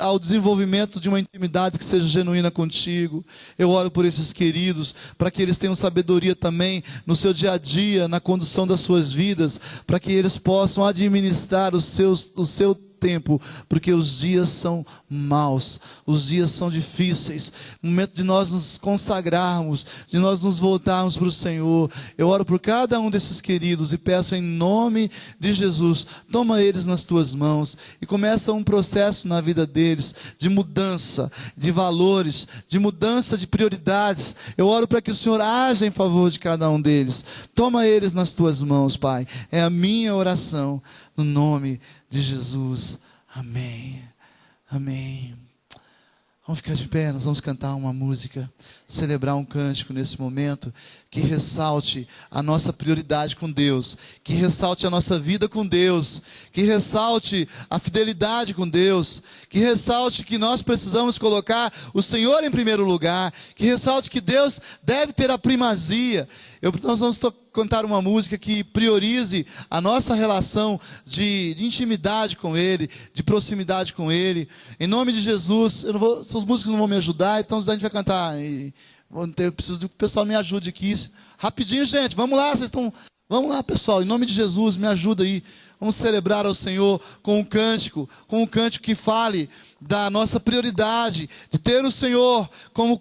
ao desenvolvimento de uma intimidade que seja genuína contigo. Eu oro por esses queridos, para que eles tenham sabedoria também no seu dia a dia, na condução das suas vidas, para que eles possam administrar o seu tempo, porque os dias são maus, os dias são difíceis. Momento de nós nos consagrarmos, de nós nos voltarmos para o Senhor. Eu oro por cada um desses queridos e peço em nome de Jesus, toma eles nas tuas mãos e começa um processo na vida deles de mudança de valores, de mudança de prioridades. Eu oro para que o Senhor haja em favor de cada um deles. Toma eles nas tuas mãos, Pai. É a minha oração no nome de Jesus. Amém. Amém. Vamos ficar de pé, nós vamos cantar uma música, celebrar um cântico nesse momento, que ressalte a nossa prioridade com Deus, que ressalte a nossa vida com Deus, que ressalte a fidelidade com Deus, que ressalte que nós precisamos colocar o Senhor em primeiro lugar, que ressalte que Deus deve ter a primazia. Nós vamos cantar uma música que priorize a nossa relação de intimidade com Ele, de proximidade com Ele. Em nome de Jesus, essas músicas não vão me ajudar, então a gente vai cantar. Eu preciso que o pessoal me ajude aqui. Rapidinho, gente, vamos lá, vamos lá, pessoal, em nome de Jesus, me ajuda aí. Vamos celebrar ao Senhor com um cântico que fale da nossa prioridade, de ter o Senhor como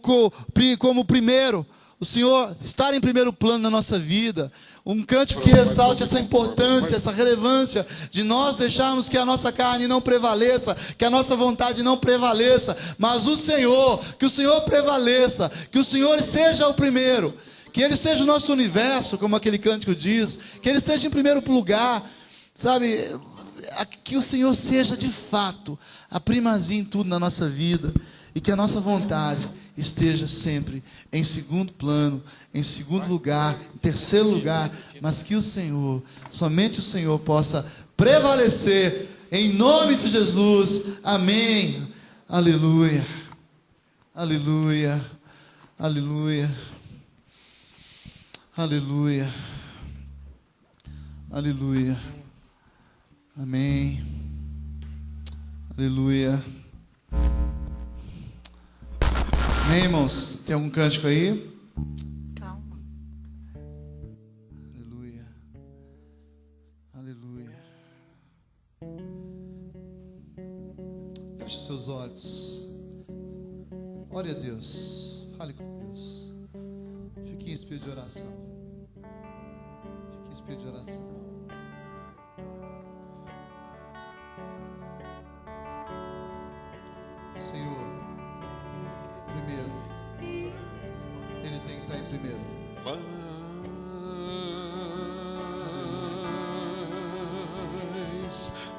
primeiro. O Senhor estar em primeiro plano na nossa vida. Um cântico que ressalte essa importância, essa relevância de nós deixarmos que a nossa carne não prevaleça, que a nossa vontade não prevaleça, mas o Senhor, que o Senhor prevaleça, que o Senhor seja o primeiro, que Ele seja o nosso universo, como aquele cântico diz, que Ele esteja em primeiro lugar, sabe? Que o Senhor seja de fato a primazia em tudo na nossa vida, e que a nossa vontade esteja sempre em segundo plano, em segundo lugar, em terceiro lugar, mas que o Senhor, somente o Senhor possa prevalecer, em nome de Jesus. Amém. Aleluia, aleluia, aleluia, aleluia, aleluia, amém, aleluia. Amém, irmãos? Tem algum cântico aí? Calma. Aleluia. Aleluia. Feche seus olhos. Ore a Deus. Fale com Deus. Fique em espírito de oração. Fique em espírito de oração.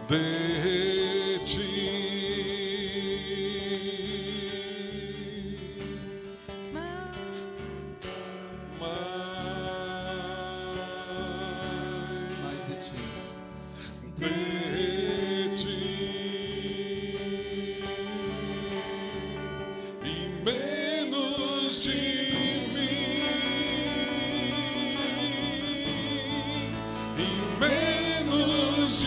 de ti. Mais de ti. De ti. E menos de menos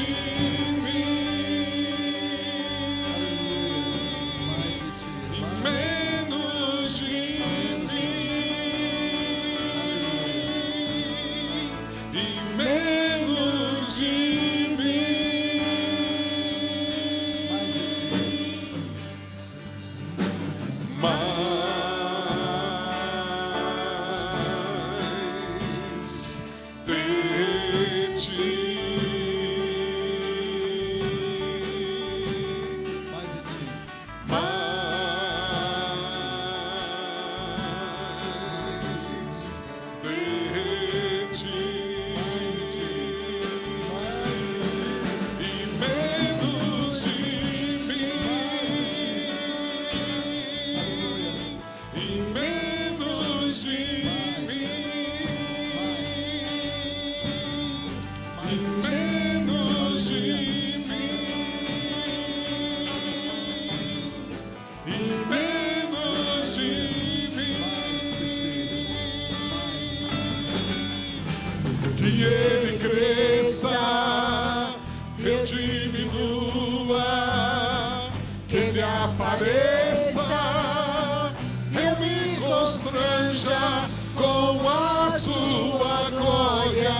de mim, e menos de mim, e menos de mim, mais de ti. Que ele cresça, eu diminua, que ele apareça, eu me constranja com a sua glória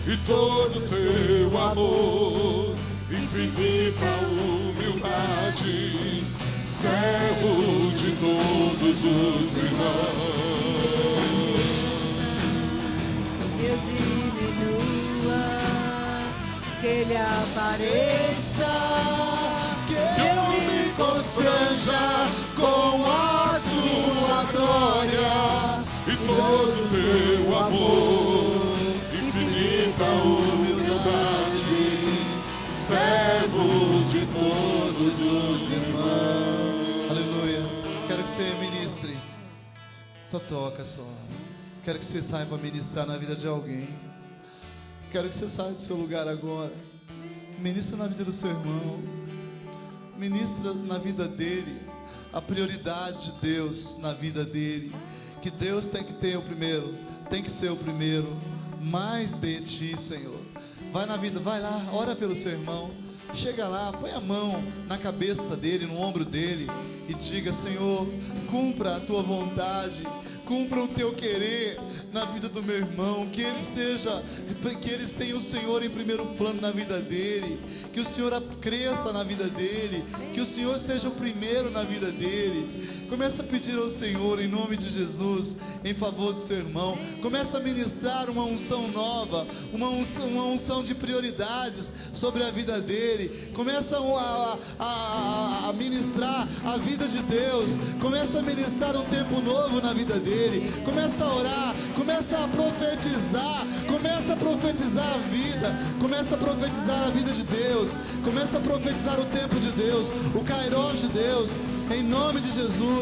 e todo teu amor, infinita humildade, servo de todos os irmãos. Eu diminua, que ele apareça, Que eu me constranja com a sua glória E todo teu amor, infinita humildade, servos de todos os irmãos. Aleluia. Quero que você ministre. Só toca só. Quero que você saiba ministrar na vida de alguém. Quero que você saia do seu lugar agora. Ministra na vida do seu irmão. Ministra na vida dele. A prioridade de Deus na vida dele. Que Deus tem que ter o primeiro. Tem que ser o primeiro. Mais de ti, Senhor. Vai na vida, vai lá, ora pelo seu irmão. Chega lá, põe a mão na cabeça dele, no ombro dele. E diga: Senhor, cumpra a tua vontade. Cumpra o teu querer na vida do meu irmão, que ele eles tenham o Senhor em primeiro plano na vida dele, que o Senhor cresça na vida dele, que o Senhor seja o primeiro na vida dele. Começa a pedir ao Senhor em nome de Jesus, em favor do seu irmão. Começa a ministrar uma unção nova, uma unção de prioridades sobre a vida dele. Começa a ministrar a vida de Deus. Começa a ministrar um tempo novo na vida dele. Começa a orar, começa a profetizar. Começa a profetizar a vida. Começa a profetizar a vida de Deus. Começa a profetizar o tempo de Deus, o Kairos de Deus, em nome de Jesus.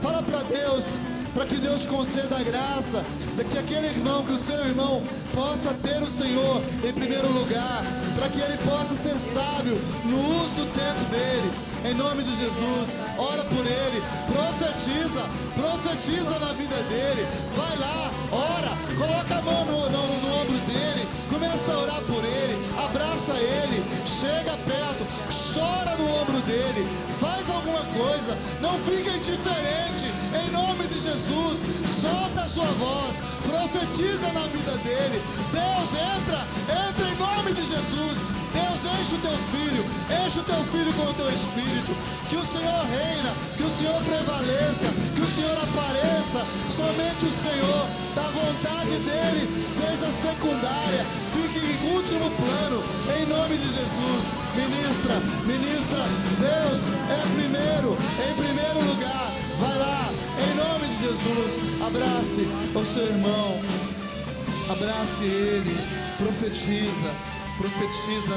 Fala para Deus, para que Deus conceda a graça, que aquele irmão, que o seu irmão possa ter o Senhor em primeiro lugar, para que ele possa ser sábio no uso do tempo dele, em nome de Jesus. Ora por ele, profetiza na vida dele. Vai lá, ora, coloca a mão no ombro dele, começa a orar por ele, abraça ele, chega perto, chora no ombro dele, faz alguma coisa, não fica indiferente, em nome de Jesus. Solta a sua voz, profetiza na vida dele. Deus, entra em nome de Jesus. Deus, enche o teu filho com o teu espírito. Que o Senhor reina, que o Senhor prevaleça, que o Senhor apareça. Somente o Senhor, da vontade dele, seja secundária, fique em último plano, em nome de Jesus. Ministra, Deus é primeiro, em primeiro lugar. Vai lá, em nome de Jesus. Abrace o seu irmão, abrace ele, profetiza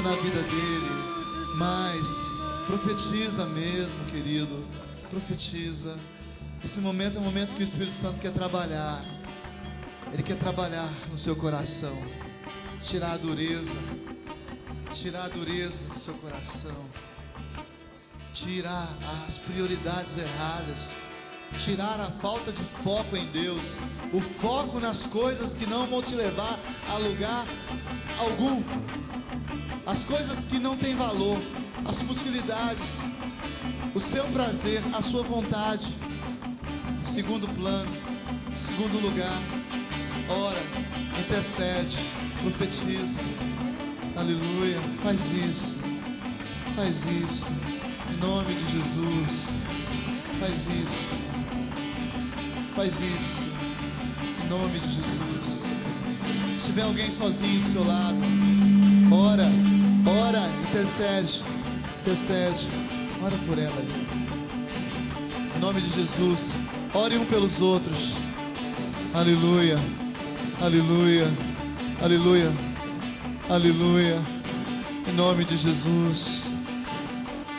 na vida dele. Mas profetiza mesmo, querido. Profetiza. Esse momento é um momento que o Espírito Santo quer trabalhar. Ele quer trabalhar no seu coração. Tirar a dureza. Tirar a dureza do seu coração. Tirar as prioridades erradas. Tirar a falta de foco em Deus. O foco nas coisas que não vão te levar a lugar algum. As coisas que não têm valor. As futilidades. O seu prazer, a sua vontade. Em segundo plano, em segundo lugar, ora, intercede, profetiza. Aleluia. Faz isso. Faz isso. Em nome de Jesus. Faz isso. Faz isso. Em nome de Jesus. Se tiver alguém sozinho do seu lado, ora, ora, intercede. Intercede. Ora por ela ali. Em nome de Jesus. Ore um pelos outros. Aleluia. Aleluia. Aleluia. Aleluia. Em nome de Jesus.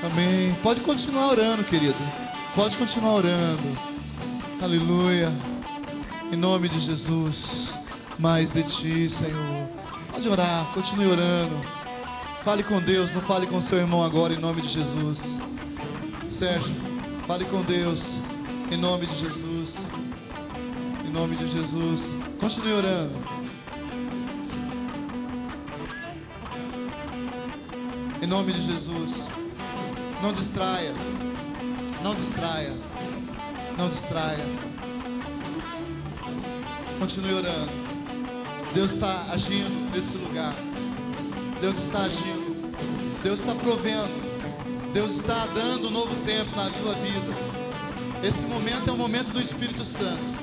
Amém. Pode continuar orando, querido. Pode continuar orando. Aleluia. Em nome de Jesus. Mais de ti, Senhor. Pode orar. Continue orando. Fale com Deus. Não fale com seu irmão agora, em nome de Jesus. Sérgio, fale com Deus. Em nome de Jesus. Em nome de Jesus. Continue orando. Em nome de Jesus. Não distraia. Não distraia. Não distraia. Continue orando. Deus está agindo nesse lugar. Deus está agindo. Deus está provendo. Deus está dando um novo tempo na tua vida. Esse momento é o momento do Espírito Santo.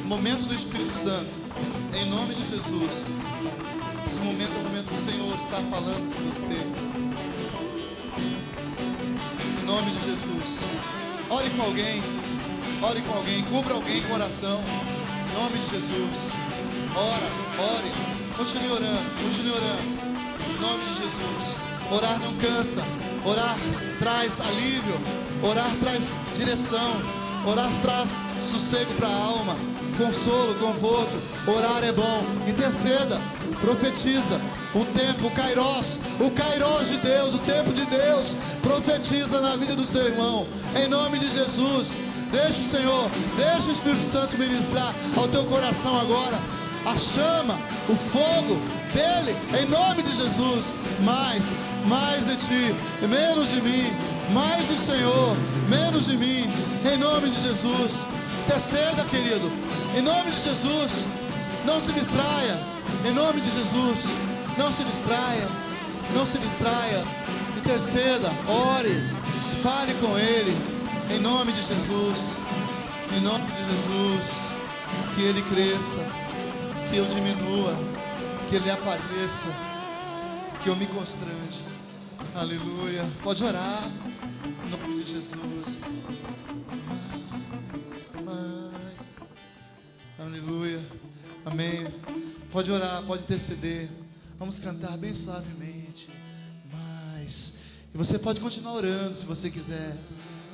O momento do Espírito Santo. Em nome de Jesus. Esse momento é o momento do Senhor estar falando com você. Em nome de Jesus. Ore com alguém. Ore com alguém. Cubra alguém com oração. Em nome de Jesus. Ora, ore. Continue orando. Continue orando. Em nome de Jesus. Orar não cansa. Orar traz alívio. Orar traz direção. Orar traz sossego para a alma. Consolo, conforto. Orar é bom. Interceda. Profetiza. Um tempo, o Kairos de Deus, o tempo de Deus. Profetiza na vida do seu irmão. Em nome de Jesus. Deixa o Senhor, deixa o Espírito Santo ministrar ao teu coração agora. A chama, o fogo dele, em nome de Jesus. Mais de ti, menos de mim. Mais do Senhor, menos de mim. Em nome de Jesus. Interceda, querido. Em nome de Jesus. Não se distraia. Em nome de Jesus. Não se distraia. Não se distraia. Interceda, ore. Fale com ele. Em nome de Jesus. Em nome de Jesus. Que ele cresça. Que eu diminua. Que ele apareça. Que eu me constrange. Aleluia. Pode orar. Em nome de Jesus. Mais. Aleluia. Amém. Pode orar, pode interceder. Vamos cantar bem suavemente. Mais. E você pode continuar orando se você quiser.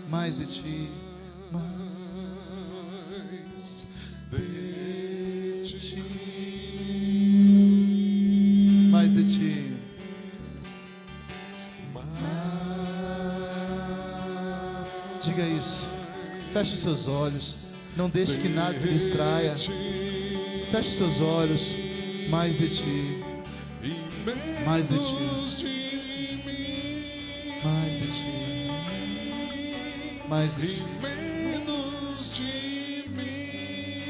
Mais de ti. Mais de ti. Mais de ti. Diga isso. Feche os seus olhos. Não deixe que nada te distraia. Feche os seus olhos. Mais de ti. Mais de ti. Mais de ti. Mais de ti.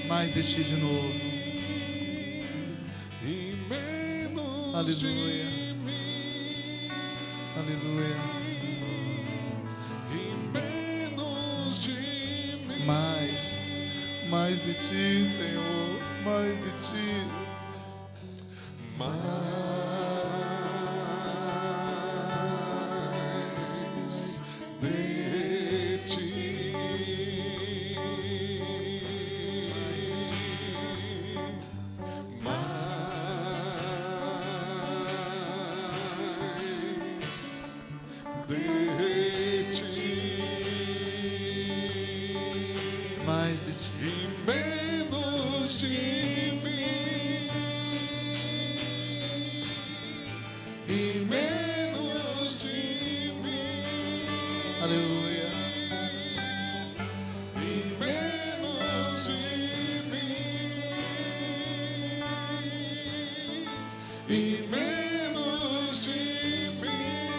Mais de ti de novo. Aleluia. Aleluia. Mais de ti, Senhor. Mais de ti. e menos de mim.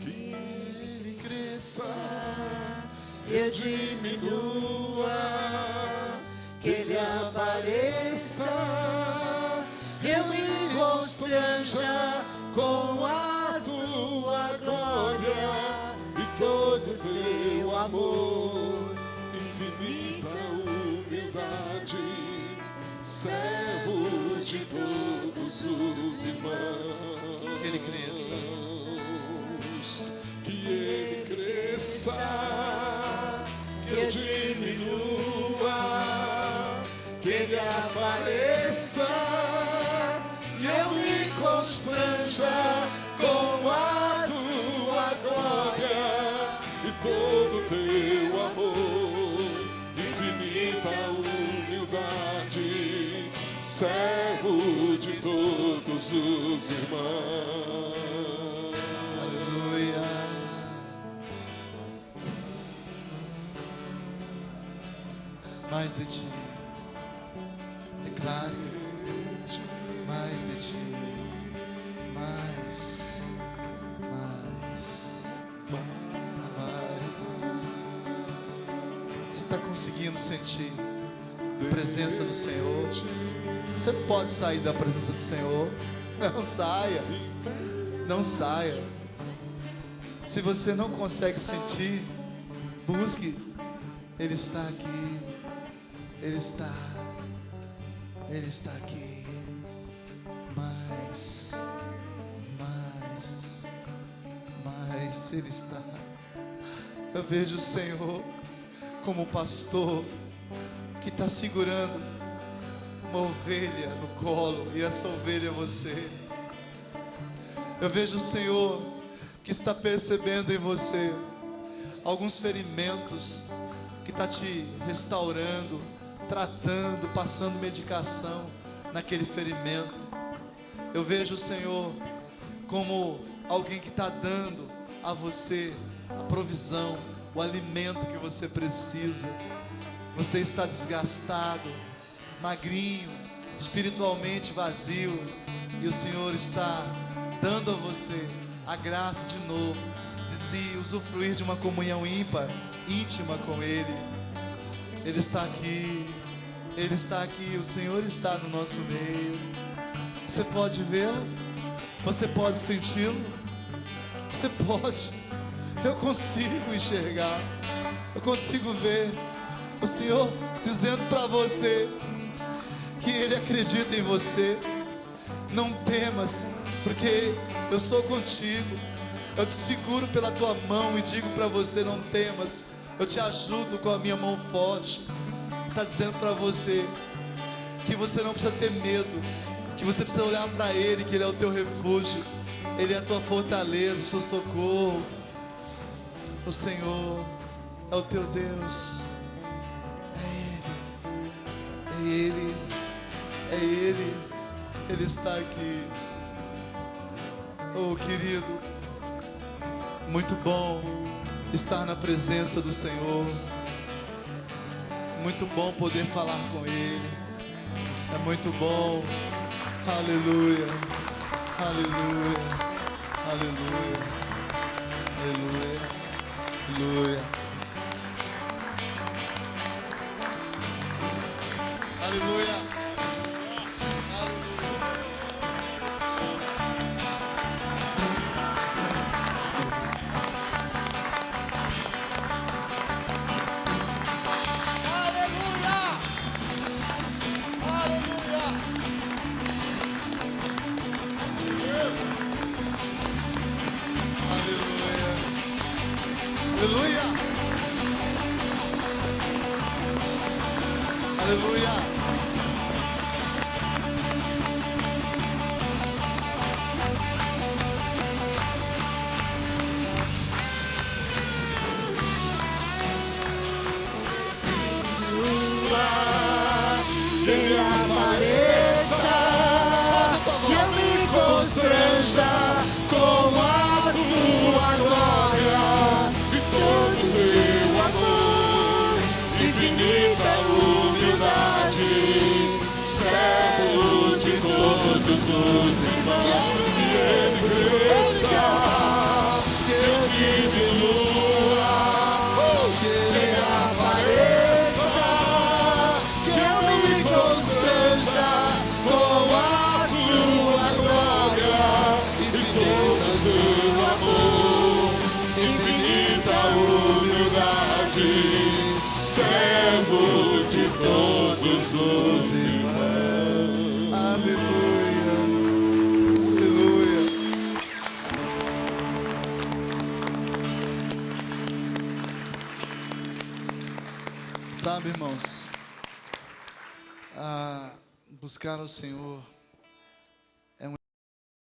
Que Ele cresça, eu diminua, que Ele apareça, eu me constranja com a sua glória e todo seu amor, infinita humildade, servos de todos os irmãos. Que Ele cresça, que Ele cresça, que eu diminua, que Ele apareça, que eu me constranja com a sua glória e todo teu amor, infinita humildade, servo de todos os irmãos. aleluia. Mais de ti, declare, mais de ti, mais. Você está conseguindo sentir a presença do Senhor? Você pode sair da presença do Senhor? Não saia, não saia. Se você não consegue sentir, busque. Ele está aqui. Ele está aqui. Mais Ele está. Eu vejo o Senhor como pastor que está segurando uma ovelha no colo, e essa ovelha é você. Eu vejo o Senhor que está percebendo em você alguns ferimentos, que está te restaurando, tratando, passando medicação naquele ferimento. Eu vejo o Senhor como alguém que está dando a você a provisão, o alimento que você precisa. Você está desgastado, magrinho, espiritualmente vazio, e o Senhor está dando a você a graça de novo de se usufruir de uma comunhão ímpar, íntima com Ele. Ele está aqui, Ele está aqui, o Senhor está no nosso meio. Você pode vê-lo? Você pode senti-lo? Você pode. Eu consigo enxergar, eu consigo ver o Senhor dizendo para você que Ele acredita em você. Não temas, porque eu sou contigo. Eu te seguro pela tua mão e digo para você: não temas, eu te ajudo com a minha mão forte. Está dizendo para você que você não precisa ter medo, que você precisa olhar para Ele, que Ele é o teu refúgio, Ele é a tua fortaleza, o seu socorro. O Senhor é o teu Deus. É Ele, é Ele, Ele está aqui. Oh, querido, muito bom estar na presença do Senhor. Muito bom poder falar com Ele. É muito bom. Aleluia, aleluia, aleluia, aleluia. Aleluia. Aleluia. Aleluia. Aleluia. Ele apareça, que eu me constranja com a sua glória. E todo teu amor, infinito infinita humildade, servo de todos os irmãos. Que ele cresça, que eu diminua, que ele apareça, que eu me constranja com a sua glória, infinita seu amor, infinita humildade, servo de todos os irmãos. Aleluia, aleluia. Sabe, irmãos, buscar ao Senhor